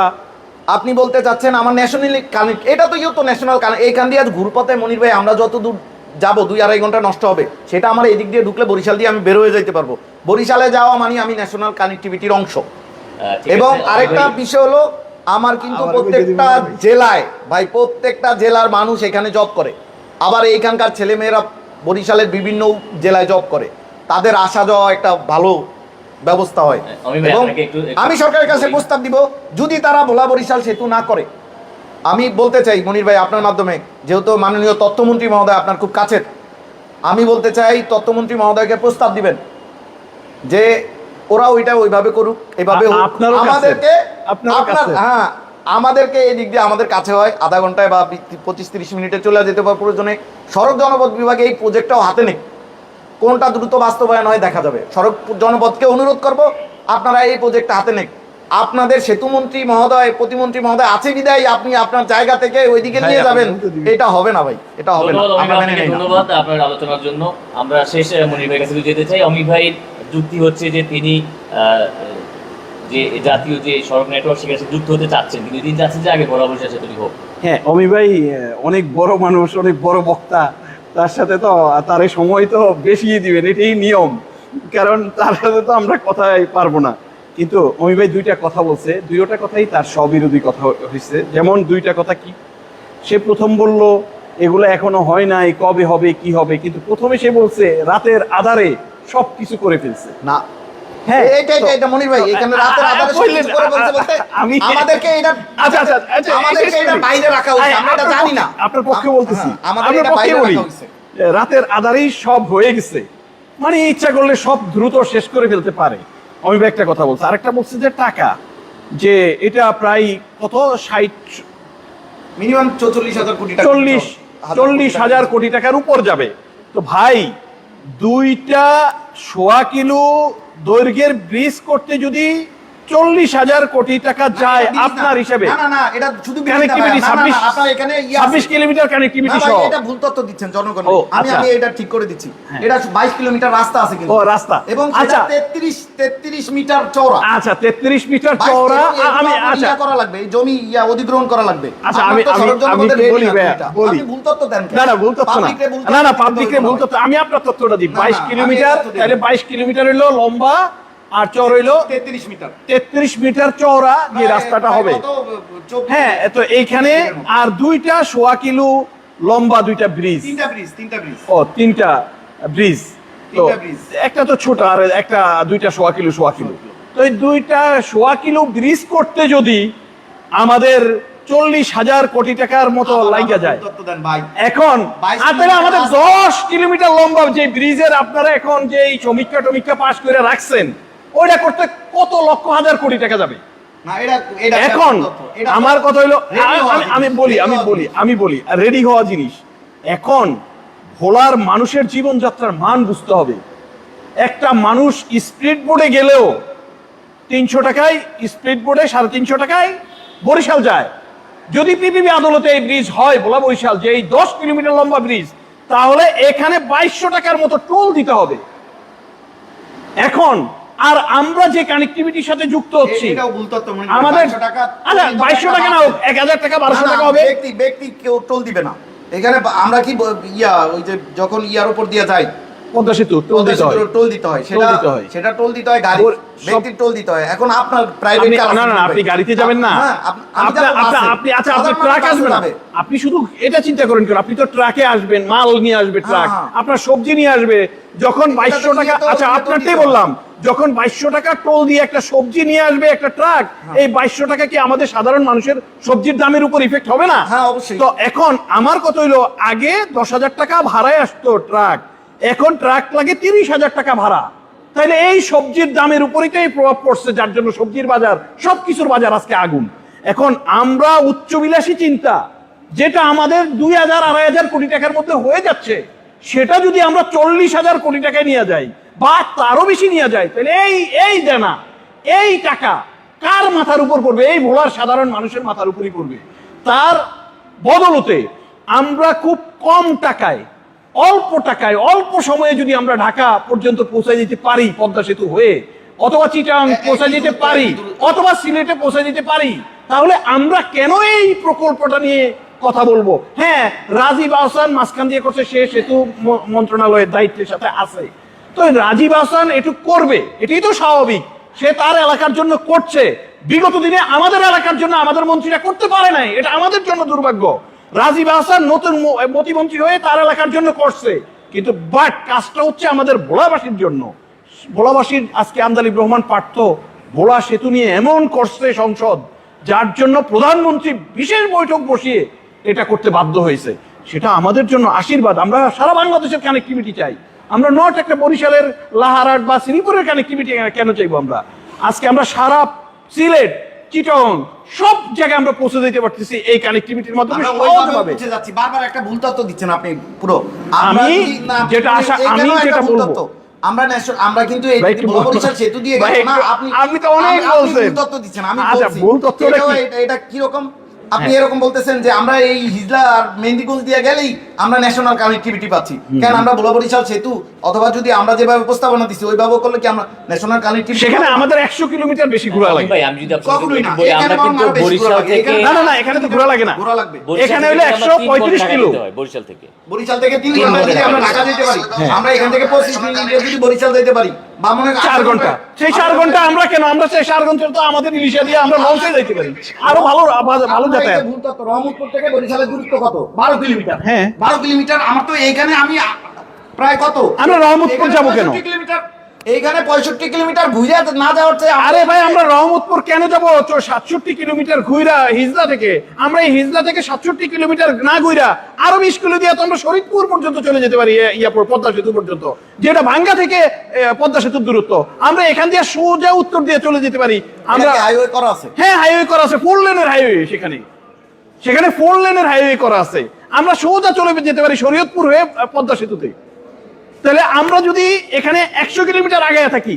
Speaker 2: আপনি বলতে চাচ্ছেন আমার ন্যাশনালি কানেক্ট, এটা তো তো ন্যাশনাল কানেক্ট। এইখান দিয়ে আজ ঘুরপথে মনির ভাই আমরা যত দূর যাবো 2-2.5 ঘন্টা নষ্ট হবে, সেটা আমার এই দিক দিয়ে ঢুকলে বরিশাল দিয়ে আমি বের হয়ে যাইতে পারবো। বরিশালে যাওয়া মানে আমি ন্যাশনাল কানেক্টিভিটির অংশ। এবং আরেকটা বিষয় হলো আমার কিন্তু প্রত্যেকটা জেলায় ভাই, প্রত্যেকটা জেলার মানুষ এখানে জব করে, আবার এইখানকার ছেলেমেয়েরা বরিশালের বিভিন্ন জেলায় জব করে, তাদের আসা যাওয়া একটা ভালো ব্যবস্থা হয়। এবং আমি সরকারের কাছে প্রস্তাব দিব, যদি তারা ভোলা বরিশাল সেতু না করে, আমি বলতে চাই মনির ভাই আপনার মাধ্যমে, যেহেতু মাননীয় তথ্যমন্ত্রী মহোদয় আপনার খুব কাছের, আমি বলতে চাই তথ্যমন্ত্রী মহোদয়কে প্রস্তাব দিবেন যে ওরা ওইটা ওইভাবে করুক, এভাবে আমাদেরকে হ্যাঁ আমাদেরকে এই দিক দিয়ে আমাদের কাছে হয়, আধা ঘন্টায় বা 25-30 মিনিটে চলে যেতে পারে প্রয়োজনে। সড়ক জনপথ বিভাগে এই প্রজেক্টটাও হাতে নেই, কোনটা দ্রুত বাস্তবায়ন হয় দেখা যাবে। সড়ক জনপথকে অনুরোধ করব আপনারা এই প্রজেক্টটা হাতে নেই। আপনাদের সেতুমন্ত্রী মহোদয়, প্রতিমন্ত্রী মহোদয় আছে বিদায় আপনি আপনার জায়গা থেকে ওইদিকে নিয়ে যাবেন, এটা হবে না ভাই, এটা হবে না।
Speaker 1: ধন্যবাদ আপনার আলোচনার জন্য। আমরা শেষ মনির ভাইয়ের কাছে যেতে চাই। অমিত ভাইয়ের যুক্তি হচ্ছে যে তিনি যে জাতীয় যে সড়ক নেটওয়ার্ক সেখানে সে যুক্ত হতে চাচ্ছেন, কিন্তু তিনি চাচ্ছেন যে আগে বরাবর সেতুটি হোক।
Speaker 3: হ্যাঁ, অমি ভাই অনেক বড় মানুষ, অনেক বড় বক্তা, তার সাথে তো তার এই সময় তো বেশি দিবেন, এটাই নিয়ম, কারণ তার সাথে তো আমরা কথাই পারবো না। কিন্তু অমি ভাই দুইটা কথা বলছে, দুইটা কথাই তার স্ববিরোধী কথা হয়েছে। যেমন দুইটা কথা কি, সে প্রথম বলল এগুলো এখনো হয় নাই, কবে হবে কি হবে, কিন্তু প্রথমে সে বলছে রাতের আধারে সব কিছু করে ফেলছে।
Speaker 2: না,
Speaker 3: হ্যাঁ,
Speaker 2: এটা মনির ভাই এখানে রাতের আধারে সব কিছু করে বলতে বলতে আমাদেরকে এটা আমাদেরকে এটা বাইরে রাখা উচিত, আমরা এটা জানি না।
Speaker 3: আপনার পক্ষে বলতেছি,
Speaker 2: আমাদের
Speaker 3: আপনার
Speaker 2: এটা
Speaker 3: পক্ষে
Speaker 2: বাইরে
Speaker 3: বলি,
Speaker 2: রাখা হইছে।
Speaker 3: রাতের আধারেই সব হয়ে গেছে, মানে ইচ্ছা করলে সব দ্রুত শেষ করে ফেলতে পারে। আমি একটা কথা বলছি, আরেকটা বলছি যে টাকা, যে এটা প্রায় কত 60
Speaker 2: মিনিমাম 44,000 কোটি টাকা,
Speaker 3: 40,000 কোটি টাকার উপর যাবে। তো ভাই, 2টা সোয়া কিলো দৈর্ঘ্যের ব্রিজ করতে যদি 40,000 কোটি টাকা যায় আপনার হিসাবে,
Speaker 2: না না না, এটা শুধু
Speaker 3: কানেক্টিভিটি 26 কিলোমিটার কানেক্টিভিটি সহ,
Speaker 2: এটা ভুল তথ্য দিচ্ছেন জনগণ।
Speaker 3: ও,
Speaker 2: আমি
Speaker 3: আচ্ছা।
Speaker 2: এটা ঠিক করে দিচ্ছি, এটা 22 কিলোমিটার রাস্তা আছে কিন্তু।
Speaker 3: ও, রাস্তা,
Speaker 2: এবং
Speaker 3: আচ্ছা,
Speaker 2: সেটা 33 মিটার চওড়া।
Speaker 3: আচ্ছা, 33 মিটার চওড়া। আমি আচ্ছা
Speaker 2: করা লাগবে, এই জমি অধিগ্রহণ করা লাগবে।
Speaker 3: আচ্ছা,
Speaker 2: আপনার
Speaker 3: আমি
Speaker 2: তো সড়ক জনপদের
Speaker 3: কি
Speaker 2: ready
Speaker 3: বলি
Speaker 2: না
Speaker 3: ভাইয়া,
Speaker 2: এটা।
Speaker 3: বলি।
Speaker 2: আপনি ভুল তথ্য দেন কেন?
Speaker 3: না না, ভুল তথ্য না,
Speaker 2: Public-রে ভুল
Speaker 3: না না,
Speaker 2: তথ্য
Speaker 3: পাবলিকরে
Speaker 2: দিতে
Speaker 3: ভুল
Speaker 2: হবে।
Speaker 3: তথ্য, আমি আপনার তথ্যটা দিই।
Speaker 2: না,
Speaker 3: 22
Speaker 2: আমি
Speaker 3: কিলোমিটার,
Speaker 2: তথ্য দিই।
Speaker 3: তাহলে 22 কিলোমিটার হলো লম্বা আর চওড়া হলো
Speaker 2: 33 মিটার।
Speaker 3: 33 মিটার চওড়া যে রাস্তাটা হবে। হ্যাঁ, তো এইখানে আর 2টা সোয়া কিলো লম্বা 2টা ব্রিজ,
Speaker 2: 3টা ব্রিজ।
Speaker 3: ও 3টা ব্রিজ, তো
Speaker 2: 3টা ব্রিজ।
Speaker 3: একটা তো ছোট আর একটা 2টা সোয়া কিলো। তো এই 2টা সোয়া কিলো ব্রিজ করতে যদি আমাদের 40,000 কোটি টাকার মতো লাইগা যায়,
Speaker 2: তথ্য দেন ভাই।
Speaker 3: এখন
Speaker 2: 22
Speaker 3: আসলে আমাদের
Speaker 2: কিলোমিটার
Speaker 3: 10 কিলোমিটার লম্বা যে ব্রিজের আপনারা এখন যে এই সমীক্ষা পাস করে রাখছেন, ওইটা করতে কত লক্ষ হাজার কোটি টাকা যাবে।
Speaker 2: না, এটা
Speaker 3: এখন
Speaker 2: তথ্য। এটা
Speaker 3: আমার কথা হলো,
Speaker 2: ready হওয়া
Speaker 3: আমি বলি রেডি হওয়া জিনিস। এখন ভোলার মানুষের জীবনযাত্রার মান বুঝতে হবে। একটা মানুষ স্পিড বোটে গেলেও 300 টাকায়, স্পিড বোটে 350 টাকায় বরিশাল যায়। যদি পিপিপি আদালতে এই ব্রিজ হয় ভোলা বরিশাল, যে এই 10 কিলোমিটার লম্বা ব্রিজ, তাহলে এখানে 2200 টাকার মতো টোল দিতে হবে। এখন আর আমরা যে কানেক্টিভিটির সাথে যুক্ত হচ্ছি,
Speaker 2: এটাও ভুল তথ্য।
Speaker 3: আমাদের
Speaker 2: 2200 টাকা,
Speaker 3: আচ্ছা 2200 টাকা না হোক, 1000 টাকা 1200 টাকা হবে।
Speaker 2: ব্যক্তি কেউ টোল দিবে না এখানে। আমরা কি ওই যে যখন উপর দিয়ে যায়
Speaker 3: পদ্মা সেতু টোল দিতে হয়,
Speaker 2: টোল দিতে হয়, সেটা টোল দিতে হয়, গাড়ি ব্যক্তির টোল দিতে হয়। এখন আপনার প্রাইভেট কার,
Speaker 3: না না, আপনি গাড়িতে যাবেন না, আপনি আচ্ছা, আপনি ট্রাক আসবেন না, আপনি শুধু এটা চিন্তা করেন কেন, আপনি তো ট্রাকে আসবেন, মাল নিয়ে আসবে ট্রাক, আপনার সবজি নিয়ে আসবে। যখন 2200 টাকা, আচ্ছা আপনারটাই বললাম, যখন 2200 টাকা টোল দিয়ে একটা সবজি নিয়ে আসবে একটা ট্রাক, এই 2200 টাকা কি আমাদের সাধারণ মানুষের সবজির দামের উপর ইফেক্ট হবে না?
Speaker 2: হ্যাঁ, অবশ্যই।
Speaker 3: তো এখন আমার কথা হইলো, আগে 10,000 টাকা ভাড়ায় আসতো ট্রাক, এখন ট্রাক লাগে 30,000 টাকা ভাড়া। তাহলে এই সবজির দামের উপরেই তো এই প্রভাব পড়ছে, যার জন্য সবজির বাজার, সবকিছুর বাজার আজকে আগুন। এখন আমরা উচ্চবিলাসী চিন্তা, যেটা আমাদের 2,000-2,500 কোটি টাকার মধ্যে হয়ে যাচ্ছে, সেটা যদি আমরা 40,000 কোটি টাকায় নিয়ে যাই বা তারও বেশি নিয়ে যাই, তাহলে এই দেনা, এই টাকা কার মাথার উপর পড়বে? এই ভোলার সাধারণ মানুষের মাথার উপরই পড়বে। তার বদলতে আমরা খুব কম টাকায়, অল্প সময়ে যদি আমরা ঢাকা পর্যন্ত পৌঁছে যেতে পারি পদ্মা সেতু হয়ে, অথবা চিটাং পৌঁছে যেতে পারি, অথবা সিলেটে পৌঁছে যেতে পারি, তাহলে আমরা কেন এই প্রকল্পটা নিয়ে কথা বলবো? হ্যাঁ, রাজীব আহসান মাঝখান দিয়ে করছে, সে সেতু মন্ত্রণালয়ের দায়িত্বের সাথে আছে, তো রাজীব আহসান এটু করবে, এটাই তো স্বাভাবিক। সে তার এলাকার জন্য করছে। বিগত দিনে আমাদের এলাকার জন্য আমাদের মন্ত্রীরা করতে পারে নাই, এটা আমাদের জন্য দুর্ভাগ্য। রাজীব আহসান নতুন মন্ত্রী হয়ে তার এলাকার জন্য করছে, কিন্তু বাট কাজটা হচ্ছে আমাদের ভোলাবাসীর জন্য। ভোলাবাসীর আজকে আন্দালিব রহমান পার্থ ভোলা সেতু নিয়ে এমন করছে সংসদ, যার জন্য প্রধানমন্ত্রী বিশেষ বৈঠক বসিয়ে এটা করতে বাধ্য হয়েছে। সেটা আমাদের জন্য আশীর্বাদ। আমরা সারা বাংলাদেশের কানেক্টিভিটি চাই, আমরা নট একটা বরিশালের লাহারাট বা শ্রীপুরের কানেক্টিভিটি কেন চাইবো? আমরা আজকে আমরা সারা সিলেট, চিটং সব জায়গায় আমরা পৌঁছে দিতে পারতেছি এই কানেক্টিভিটির মাধ্যমে সহজভাবে।
Speaker 2: যাচ্ছি বারবার একটা ভুল তথ্য দিচ্ছেন আপনি পুরো।
Speaker 3: আমি যেটা বলবো,
Speaker 2: আমরা কিন্তু এই বরিশাল সেতু দিয়ে গেলাম না,
Speaker 3: আপনি তো অনেক বলছেন,
Speaker 2: ভুল তথ্য দিচ্ছেন। আমি
Speaker 3: আচ্ছা,
Speaker 2: বলছি
Speaker 3: ভুল তথ্যটা কি?
Speaker 2: এটা কি রকম? আপনি এরকম বলতেছেন যে আমরা এই হিজলা আর মেহেন্দিগঞ্জ দিয়ে গেলেই আমরা ন্যাশনাল কানেক্টিভিটি পাচ্ছি, কেন আমরা ভোলা বরিশাল সেতু অথবা যদি আমরা যেভাবে উপস্থাপনা দিচ্ছি ওইভাবে করলে কি আমরা ন্যাশনাল কানেক্টিভিটি?
Speaker 3: সেখানে আমাদের 100 কিলোমিটার বেশি ঘোরা লাগে।
Speaker 1: ভাই আমি যদি আপনাকে
Speaker 2: কখনোই না,
Speaker 1: বলি,
Speaker 2: এখানে
Speaker 1: আমরা কিন্তু
Speaker 2: আমার বেশি
Speaker 1: বরিশাল
Speaker 2: ঘোরা লাগে।
Speaker 1: থেকে
Speaker 3: না না না, এখানে তো ঘোরা লাগে না,
Speaker 2: ঘোরা লাগবে।
Speaker 1: বরিশাল
Speaker 3: এখানে
Speaker 1: থেকে
Speaker 3: হইলে
Speaker 1: আমরা
Speaker 3: 135
Speaker 1: 3
Speaker 3: কিলো।
Speaker 1: ঘন্টা হয় বরিশাল থেকে।
Speaker 2: বরিশাল থেকে 3 ঘন্টা যদি আমরা ঢাকা যেতে পারি, আমরা এখান থেকে 25 মিনিটে যদি বরিশাল যেতে পারি, বামনের
Speaker 3: 4 ঘন্টা, সেই 4 ঘন্টা আমরা কেন, আমরা সেই 4 ঘন্টা তো আমাদের ইলিশা দিয়ে আমরা লঞ্চে যাইতে পারি, আরো ভালো ভালো যাতায়াত।
Speaker 2: রহমতপুর থেকে বরিশালের দূরত্ব কত? 12 কিলোমিটার।
Speaker 3: হ্যাঁ।
Speaker 2: 12 কিলোমিটার। আমার তো এইখানে আমি প্রায় কত,
Speaker 3: আমরা রহমতপুর যাবো কেন?
Speaker 2: 65 কিলোমিটার। এইখানে 65 কিলোমিটার ঘুরে না যাওয়ার চেয়ে
Speaker 3: আরে ভাই আমরা রহমতপুর কেন যাবো? 67 কিলোমিটার ঘুরা হিজলা থেকে, আমরা এই হিজলা থেকে 67 কিলোমিটার না ঘুরা আরো 20 কিলো দিয়ে তো আমরা শরীদপুর পর্যন্ত চলে যেতে পারি, পদ্মা সেতু পর্যন্ত, যেটা ভাঙ্গা থেকে পদ্মা সেতুর দূরত্ব। আমরা এখান দিয়ে সোজা উত্তর দিয়ে চলে যেতে পারি। আমরা
Speaker 2: হাইওয়ে করা আছে।
Speaker 3: হ্যাঁ, হাইওয়ে করা আছে, 4 লেনের হাইওয়ে, সেখানে 4 লেনের হাইওয়ে করা আছে। আমরা সোজা চলে যেতে পারি শরীয়তপুর হয়ে পদ্মা সেতুতে। তাহলে আমরা যদি এখানে 100 কিলোমিটার আগে থাকি,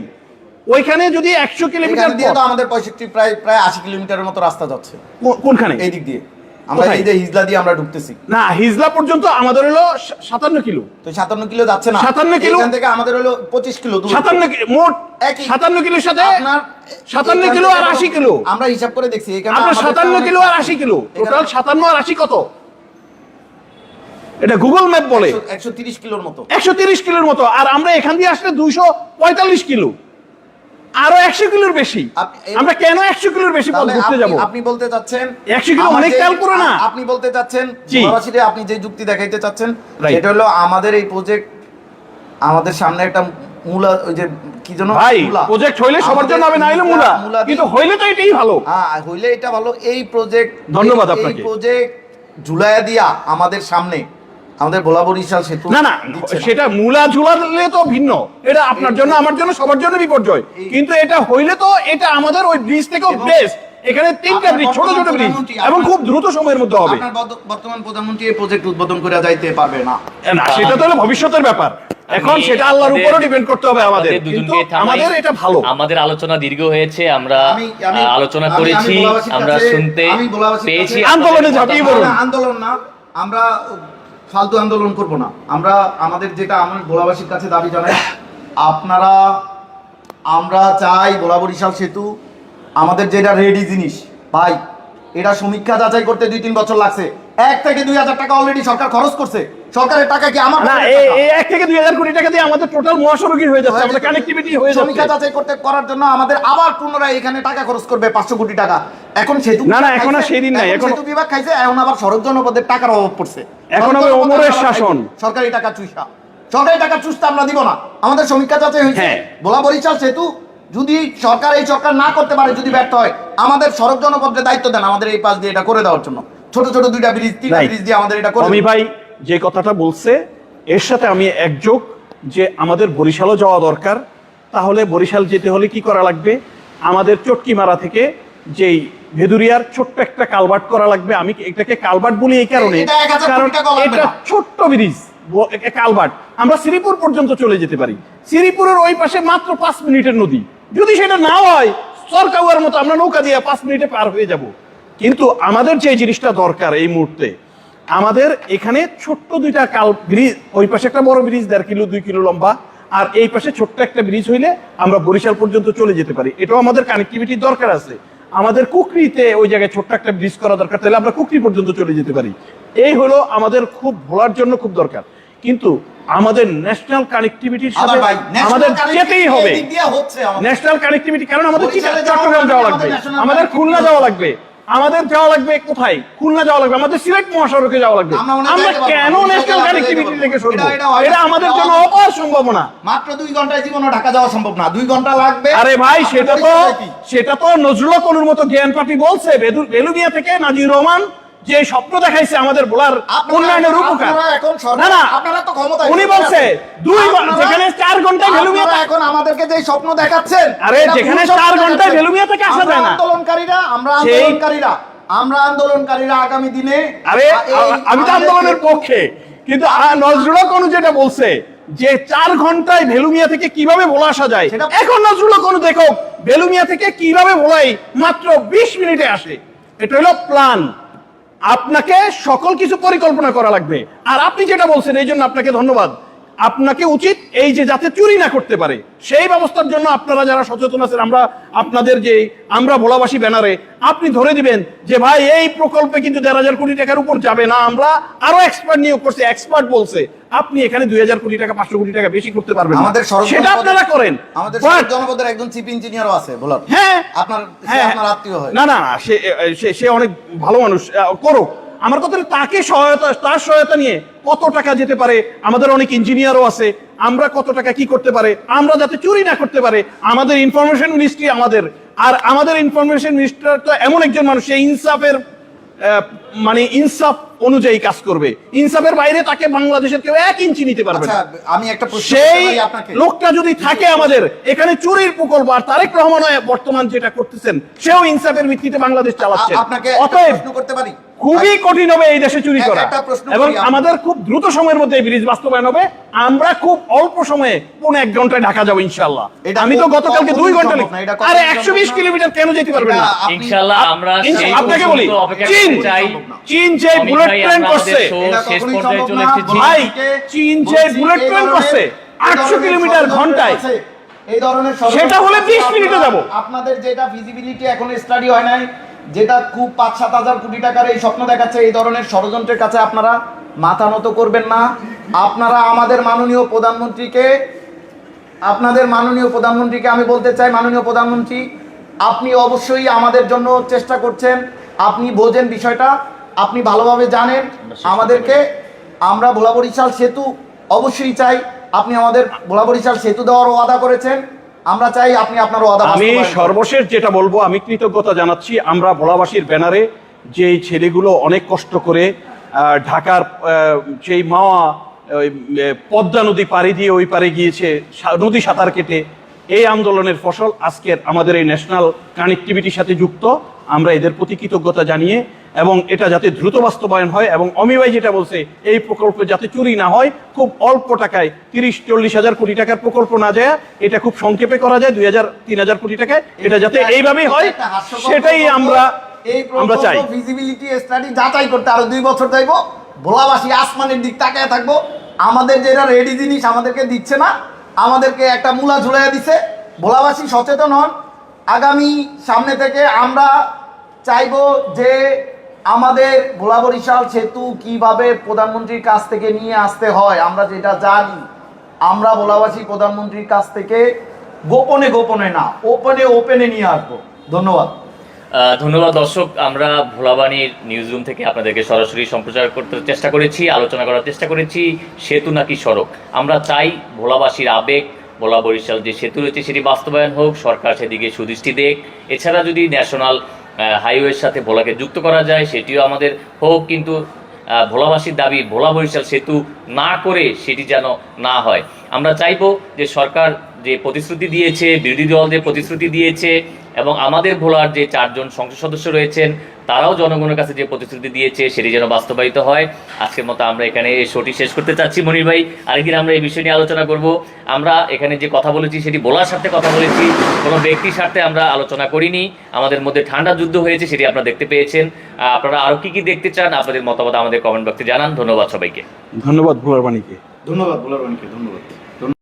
Speaker 3: ওইখানে যদি 100 কিলোমিটার
Speaker 2: দিয়ে তো আমাদের 65 প্রায় 80 কিলোমিটারের মতো রাস্তা যাচ্ছে।
Speaker 3: কোনখানে?
Speaker 2: এই দিক দিয়ে আমরা
Speaker 3: কোথায়?
Speaker 2: এই যে হিজলা দিয়ে আমরা ঢুকতেছি
Speaker 3: না, হিজলা পর্যন্ত আমাদের হলো 57 কিলো।
Speaker 2: তো 57 কিলো যাচ্ছে না?
Speaker 3: 57 কিলো।
Speaker 2: এখান থেকে আমাদের হলো 25 কিলো দূর।
Speaker 3: 57 মোট
Speaker 2: একই।
Speaker 3: 57 কিলোর সাথে
Speaker 2: আপনার
Speaker 3: 57 কিলো আর 80 কিলো।
Speaker 2: আমরা হিসাব করে দেখছি এখানে
Speaker 3: আপনার
Speaker 2: আমাদের
Speaker 3: 57 কিলো আর 80 কিলো, টোটাল 57 আর 80 কত? এটা গুগল ম্যাপ বলে
Speaker 2: 130 কিলোর মতো।
Speaker 3: 130 কিলোর মতো। আর আমরা এখান দিয়ে আসলে 245 কিলো, আরো 100 কিলোর বেশি। আমরা কেন 100 কিলোর বেশি পথ
Speaker 2: তাহলে
Speaker 3: ঘুরতে যাব?
Speaker 2: আপনি বলতে চাচ্ছেন
Speaker 3: 100 কিলো
Speaker 2: আমার
Speaker 3: অনেক
Speaker 2: যে-
Speaker 3: তেল পুরো না?
Speaker 2: আপনি বলতে চাচ্ছেন
Speaker 3: জি।
Speaker 2: প্রবাসীরা আপনি যে যুক্তি দেখাইতে চাচ্ছেন
Speaker 3: Right.
Speaker 2: সেটা হলো আমাদের এই প্রজেক্ট, আমাদের সামনে একটা মূলা, ওই যে কি যেন
Speaker 3: ভাই
Speaker 2: মূলা।
Speaker 3: প্রজেক্ট হইলে সবার জন্য হবে, না হইলে মূলা,
Speaker 2: মূলা দিয়ে-
Speaker 3: কিন্তু হইলে তো এটাই ভালো।
Speaker 2: হ্যাঁ, হইলে এটা ভালো। এই প্রজেক্ট,
Speaker 3: ধন্যবাদ
Speaker 2: এই
Speaker 3: আপনাকে।
Speaker 2: প্রজেক্ট ঝুলাইয়া দিয়া আমাদের সামনে আমাদের ভোলা বরিশাল সেতু
Speaker 3: না না,
Speaker 2: দিচ্ছে না।
Speaker 3: সেটা মূলা ঝুলালে তো ভিন্ন, এটা আপনার জন্য আমার জন্য সবার জন্য বিপর্যয়, কিন্তু এটা হইলে তো এটা আমাদের ওই ব্রিজ থেকেও
Speaker 2: এবং
Speaker 3: বেস্ট। এখানে 3টা ব্রিজ, ছোট ছোট ব্রিজ, এবং খুব দ্রুত সময়ের মধ্যে হবে।
Speaker 2: আপনার বর্তমান প্রধানমন্ত্রী এই প্রজেক্ট উদ্বোধন করে যাইতে পারবে না।
Speaker 3: না, সেটা তো হলো ভবিষ্যতের ব্যাপার, এখন সেটা আল্লাহর উপরে ডিপেন্ড করতে হবে আমাদের, কিন্তু আমাদের এটা ভালো।
Speaker 1: আমাদের আলোচনা দীর্ঘ হয়েছে, আমরা
Speaker 2: আমি
Speaker 1: আলোচনা
Speaker 2: আমি
Speaker 1: করেছি,
Speaker 2: ভোলাবাসীর
Speaker 1: আমরা
Speaker 2: কাছে-
Speaker 1: শুনতে
Speaker 2: আমি ভোলাবাসীর
Speaker 1: পেয়েছি।
Speaker 2: কাছে-
Speaker 3: আন্দোলনে ঝাঁপিয়ে পড়ুন।
Speaker 2: না, আন্দোলন না, আমরা ফালতু আন্দোলন করব না। আমরা আমাদের যেটা আমার ভোলাবাসীর কাছে দাবি জানাই, আপনারা, আমরা চাই ভোলা বরিশাল সেতু আমাদের যেটা রেডি জিনিস ভাই, এটা সমীক্ষা যাচাই করতে 2-3 বছর লাগছে। 1 থেকে 2,000 টাকা অলরেডি সরকার খরচ করছে। সরকারের টাকা কি আমার
Speaker 3: না,
Speaker 2: পকেটের টাকা?
Speaker 3: এই 1 থেকে 2000 কোটি টাকা দিয়ে আমাদের টোটাল মহাসড়কই হয়ে যাচ্ছে, আমাদের কানেক্টিভিটি হয়ে
Speaker 2: সমীক্ষা
Speaker 3: যাচ্ছে।
Speaker 2: যাচাই করার জন্য আমাদের আবার পুনরায় এখানে টাকা খরচ করবে 500 কোটি টাকা। এখন সেতু
Speaker 3: না, না,
Speaker 2: বিভাগ
Speaker 3: এখন আর
Speaker 2: খাইছে,
Speaker 3: সেই দিন নাই, এখন-
Speaker 2: সেতু বিভাগ খাইছে, এখন আবার সড়ক জনপদের টাকার অভাব পড়ছে।
Speaker 3: এখন হবে
Speaker 2: সড়ক
Speaker 3: ওমরের
Speaker 2: জনপদের
Speaker 3: শাসন।
Speaker 2: সরকারি টাকা চুষা, সরকারি টাকা চুষতে আমরা দিব না। আমাদের সমীক্ষা যাচাই হয়েছে,
Speaker 3: হ্যাঁ।
Speaker 2: ভোলা বরিশাল সেতু যদি এই সরকার না করতে পারে, যদি ব্যর্থ হয়, আমাদের সড়ক জনপদের দায়িত্ব দেন আমাদের এই পাশ দিয়ে এটা করে দেওয়ার জন্য। ছোট ছোট 2টা ব্রিজ, 3টা
Speaker 3: Right.
Speaker 2: ব্রিজ দিয়ে আমাদের এটা করে
Speaker 3: অমি
Speaker 2: দেন।
Speaker 3: ভাই যে কথাটা বলছে এর সাথে আমি একযোগ, যে আমাদের বরিশালও যাওয়া দরকার। তাহলে বরিশাল যেতে হলে কি করা লাগবে? আমাদের চটকিমারা থেকে যেই ভেদুরিয়ার ছোট্ট একটা কালভার্ট করা লাগবে। আমি এটাকে কালভার্ট বলি এই কারণে,
Speaker 2: এটা 1000
Speaker 3: কারণ
Speaker 2: কোটি টাকা লাগবে
Speaker 3: এটা
Speaker 2: না।
Speaker 3: ছোট্ট ব্রিজ, কালভার্ট। আমরা শ্রীপুর পর্যন্ত চলে যেতে পারি, শ্রীপুরের ওই পাশে মাত্র 5 মিনিটের নদী। যদি সেটা না হয়, সরকার মতো আমরা নৌকা দিয়ে 5 মিনিটে পার হয়ে যাব। কিন্তু আমাদের যে জিনিসটা দরকার এই মুহূর্তে, আমাদের এখানে ছোট্ট 2টা ব্রিজ, ওই পাশে একটা বড় ব্রিজ 1.5 কিলো 2 কিলো লম্বা, আর এই পাশে ছোট্ট একটা ব্রিজ হইলে আমরা বরিশাল পর্যন্ত চলে যেতে পারি। এটাও আমাদের কানেক্টিভিটির দরকার আছে। আমাদের কুকরিতে ওই জায়গায় ছোট্ট একটা ব্রিজ করা দরকার, তাহলে আমরা কুকরি পর্যন্ত চলে যেতে পারি। এই হলো আমাদের খুব ভোলার জন্য খুব দরকার। কিন্তু আমাদের ন্যাশনাল কানেক্টিভিটির সাথে
Speaker 2: আবার ভাই,
Speaker 3: আমাদের
Speaker 2: national
Speaker 3: যেতেই
Speaker 2: connectivity
Speaker 3: হবে।
Speaker 2: এই দিক দিয়ে হচ্ছে আমাদের।
Speaker 3: ন্যাশনাল কানেক্টিভিটি, কারণ আমাদের
Speaker 2: বরিশালে
Speaker 3: চট্টগ্রাম যাওয়া লাগবে,
Speaker 2: national
Speaker 3: আমাদের
Speaker 2: connectivity
Speaker 3: খুলনা যাওয়া লাগবে, আমাদের যাওয়া লাগবে কোথায়? খুলনা যাওয়া লাগবে, আমাদের সিলেট মহাসড়কে যাওয়া লাগবে।
Speaker 2: আমরা ওখানে
Speaker 3: আমরা
Speaker 2: যাইতে পারবো
Speaker 3: কেন
Speaker 2: না,
Speaker 3: ন্যাশনাল
Speaker 2: বরিশালে
Speaker 3: কানেক্টিভিটি
Speaker 2: যাইতে
Speaker 3: থেকে
Speaker 2: পারবো।
Speaker 3: সরবো?
Speaker 2: এটা হয় না।
Speaker 3: এটা আমাদের জন্য অপার সম্ভাবনা।
Speaker 2: মাত্র 2 ঘন্টায় জীবনও ঢাকা যাওয়া সম্ভব না, 2 ঘন্টা লাগবে।
Speaker 3: আরে ভাই,
Speaker 2: আপনার
Speaker 3: সেটা
Speaker 2: বরিশালে কি?
Speaker 3: তো নজরুল কলুর মতো জ্ঞান পাপি বলছে। বেলুনিয়া থেকে নাজির রহমান যে স্বপ্ন দেখাইছে আমাদের বলার উন্নয়নের উপকার,
Speaker 2: আপনারা এখন সরকার,
Speaker 3: না না,
Speaker 2: আপনারা তো ক্ষমতায়,
Speaker 3: উনি বলছে যেখানে 4 ঘন্টায় ভেলুমিয়া,
Speaker 2: আপনারা এখন আমাদেরকে যে স্বপ্ন দেখাচ্ছেন,
Speaker 3: আরে
Speaker 2: এটা
Speaker 3: যেখানে
Speaker 2: ভুল স্বপ্ন
Speaker 3: 4 ঘন্টায়
Speaker 2: দেখাচ্ছেন।
Speaker 3: ভেলুমিয়া থেকে আসা যায় না।
Speaker 2: আমরা আন্দোলনকারীরা আগামী দিনে,
Speaker 3: আরে আমি তো আন্দোলনের পক্ষে, কিন্তু নজরুল কোন যেটা বলছে যে 4 ঘন্টায় ভেলুমিয়া থেকে কিভাবে ভোলা আসা যায়,
Speaker 2: সেটা-
Speaker 3: এখন নজরুল কোন দেখো ভেলুমিয়া থেকে কিভাবে ভোলাই মাত্র 20 মিনিটে আসে। এটা হলো প্ল্যান। আপনাকে সকল কিছু পরিকল্পনা করা লাগবে। আর আপনি যেটা বলছেন এই জন্য আপনাকে ধন্যবাদ। আপনাকে উচিত এই যে যাতে চুরি না করতে পারে সেই ব্যবস্থার জন্য আপনারা যারা সচেতন আছেন, আপনাদের যে আমরা ভোলাবাসী ব্যানারে আপনি ধরে দিবেন যে ভাই এই প্রকল্পে কিন্তু 1,500 কোটি টাকার উপর যাবে না, আমরা আরো এক্সপার্ট নিয়োগ করছি, এক্সপার্ট বলছে আপনি এখানে 2,000 কোটি টাকা 500 কোটি টাকা বেশি করতে পারবেন না।
Speaker 2: আমাদের
Speaker 3: সেটা আপনারা করেন।
Speaker 2: আমাদের
Speaker 3: But-
Speaker 2: জনপদের একজন চিফ ইঞ্জিনিয়ারও আছে ভোলার,
Speaker 3: হ্যাঁ
Speaker 2: আপনার
Speaker 3: হ্যাঁ,
Speaker 2: আপনার আত্মীয় হয়।
Speaker 3: না না না, সে অনেক ভালো মানুষ, করুক। আমার কথা হলো তার সহায়তা নিয়ে কত টাকা যেতে পারে, আমাদের অনেক ইঞ্জিনিয়ারও আছে, আমরা কত টাকা কি করতে পারে, আমরা যাতে চুরি না করতে পারে। আমাদের ইনফরমেশন মিনিস্ট্রি আমাদের ইনফরমেশন মিনিস্টার তো এমন একজন মানুষ, সে ইনসাফের মানে ইনসাফ অনুযায়ী কাজ করবে। ইনসাফের বাইরে তাকে বাংলাদেশের কেউ 1 ইঞ্চি নিতে পারবে না।
Speaker 2: আচ্ছা, আমি একটা প্রশ্ন
Speaker 3: সেই
Speaker 2: করতে পারি আপনাকে?
Speaker 3: লোকটা যদি থাকে আমাদের এখানে চুরির প্রকল্প, আর তারেক রহমান বর্তমান যেটা করতেছেন সেও ইনসাফের ভিত্তিতে বাংলাদেশ চালাচ্ছে।
Speaker 2: আপনাকে একটা
Speaker 3: অতএব
Speaker 2: প্রশ্ন করতে পারি?
Speaker 3: খুবই কঠিন হবে এই দেশে চুরি করা,
Speaker 2: একটা প্রশ্ন করি
Speaker 3: এবং
Speaker 2: আপনাকে।
Speaker 3: আমাদের খুব দ্রুত সময়ের মধ্যে এই ব্রিজ বাস্তবায়ন হবে। আমরা খুব অল্প সময়ে 1.5 ঘন্টায় ঢাকা যাবো ইনশাআল্লাহ।
Speaker 2: এটা
Speaker 3: আমি তো গতকালকে 2 ঘন্টা
Speaker 2: সম্ভব না, এটা কখনোই
Speaker 3: আরে
Speaker 2: সম্ভব
Speaker 3: 120
Speaker 2: না।
Speaker 3: কিলোমিটার কেন যেতে পারবেন না?
Speaker 2: আপনি-
Speaker 1: ইনশাআল্লাহ আমরা সেই
Speaker 3: আপনাকে বলি,
Speaker 1: পর্যন্ত অপেক্ষা
Speaker 3: চীন
Speaker 1: করতে চাই।
Speaker 3: চীন যে
Speaker 1: অমিত
Speaker 3: বুলেট
Speaker 1: ভাই,
Speaker 3: ট্রেন
Speaker 1: আমরা
Speaker 3: করছে,
Speaker 1: আমাদের show
Speaker 2: এটা
Speaker 1: শেষ
Speaker 2: কখনোই
Speaker 1: পর্যায়ে
Speaker 2: সম্ভব
Speaker 1: চলে
Speaker 2: না।
Speaker 1: এসেছি।
Speaker 3: ভাই,
Speaker 2: বলছি,
Speaker 3: চীন যে বুলেট
Speaker 2: এই
Speaker 3: ট্রেন
Speaker 2: ধরনের-
Speaker 3: করছে
Speaker 2: এই
Speaker 3: 800
Speaker 2: ধরনের
Speaker 3: কিলোমিটার
Speaker 2: ষড়যন্ত্র
Speaker 3: ঘন্টায়,
Speaker 2: আছে। এই ধরনের
Speaker 3: সেটা হলে 20 মিনিটে যাব।
Speaker 2: আপনাদের যেটা ফিজিবিলিটি এখন স্টাডি হয় নাই, যেটা খুব 5-7 হাজার কোটি টাকার এই স্বপ্ন দেখাচ্ছে, এই ধরনের ষড়যন্ত্রের কাছে আপনারা মাথা নত করবেন না। আপনারা আমাদের মাননীয় প্রধানমন্ত্রীকে আমি বলতে চাই, মাননীয় প্রধানমন্ত্রী, আপনি অবশ্যই আমাদের জন্য চেষ্টা করছেন, আপনি বোঝেন বিষয়টা, আপনি ভালোভাবে জানেন আমাদেরকে। আমরা ভোলা বরিশাল সেতু অবশ্যই চাই, আপনি আমাদের ভোলা বরিশাল সেতু দেওয়ার ওয়াদা করেছেন, আমরা চাই আপনি আপনার ওয়াদা
Speaker 3: আমি
Speaker 2: বাস্তবায়ন করেন।
Speaker 3: সর্বশেষ যেটা বলবো, আমি কৃতজ্ঞতা জানাচ্ছি আমরা ভোলাবাসীর ব্যানারে যে এই ছেলেগুলো অনেক কষ্ট করে ঢাকার সেই মাওয়া পদ্মা নদী পাড়ি দিয়ে ওই পারে গিয়েছে, নদী সাঁতার কেটে। এই আন্দোলনের ফসল আজকের আমাদের এই ন্যাশনাল কানেক্টিভিটির সাথে যুক্ত। আমরা এদের প্রতি কৃতজ্ঞতা জানিয়ে, এবং এটা যাতে দ্রুত বাস্তবায়ন হয়, এবং অমি ভাই যেটা বলছে এই প্রকল্পে যাতে চুরি না হয়, খুব অল্প টাকায় 30-40 হাজার কোটি টাকার প্রকল্প না যায়, এটা খুব সংক্ষেপে করা যায় 2,000-3,000 কোটি টাকায়, এটা যাতে এইভাবেই হয়
Speaker 2: একটা হাস্যকর
Speaker 3: সেটাই আমরা
Speaker 2: এই
Speaker 3: চাই।
Speaker 2: ফিজিবিলিটি স্টাডি যাচাই করতে আরো 2 বছর যাইবো, ভোলাবাসী আসমানের দিক তাকায় থাকবো। আমাদের যেটা রেডি জিনিস আমাদেরকে দিচ্ছে না, আমাদেরকে একটা মূলা ঝুলাইয়া দিছে। ভোলাবাসী সচেতন হন, আগামী সামনে থেকে আমরা চাইবো যে আমাদের ভোলা বরিশাল সেতু কিভাবে প্রধানমন্ত্রীর কাছ থেকে নিয়ে আসতে হয়, আমরা যেটা জানি, আমরা ভোলাবাসী প্রধানমন্ত্রীর কাছ থেকে গোপনে না, ওপেনে নিয়ে আসবো। ধন্যবাদ।
Speaker 1: ধন্যবাদ দর্শক, আমরা ভোলাবাণীর নিউজ রুম থেকে আপনাদেরকে সরাসরি সম্প্রচার করতে চেষ্টা করেছি, আলোচনা করার চেষ্টা করেছি সেতু নাকি সড়ক। আমরা চাই ভোলাবাসীর আবেগ, ভোলা বরিশাল যে সেতু রয়েছে সেটি বাস্তবায়ন হোক, সরকার সেদিকে সুদৃষ্টি দেখ। এছাড়া যদি ন্যাশনাল হাইওয়ের সাথে ভোলাকে যুক্ত করা যায় সেটিও আমাদের হোক, কিন্তু ভোলাবাসীর দাবি ভোলা বরিশাল সেতু না করে সেটি যেন না হয়। আমরা চাইবো যে সরকার যে প্রতিশ্রুতি দিয়েছে, বিরোধী দল যে প্রতিশ্রুতি দিয়েছে, এবং আমাদের ভোলার যে 4 জন সংসদ সদস্য রয়েছেন তারাও জনগণের কাছে যে প্রতিশ্রুতি দিয়েছে সেটি যেন বাস্তবায়িত হয়। আজকের মতো আমরা এখানে এই শোটি শেষ করতে চাচ্ছি। মনির ভাই, আরেকদিন আমরা এই বিষয় নিয়ে আলোচনা করব। আমরা এখানে যে কথা বলেছি সেটি ভোলার স্বার্থে কথা বলেছি, কোনো ব্যক্তির স্বার্থে আমরা আলোচনা করিনি। আমাদের মধ্যে ঠান্ডা যুদ্ধ হয়েছে, সেটি আপনারা দেখতে পেয়েছেন। আপনারা আরও কি দেখতে চান আপনাদের মতামত আমাদের কমেন্ট বক্সে জানান। ধন্যবাদ সবাইকে।
Speaker 3: ধন্যবাদ ভোলাবাণীকে।
Speaker 2: ধন্যবাদ।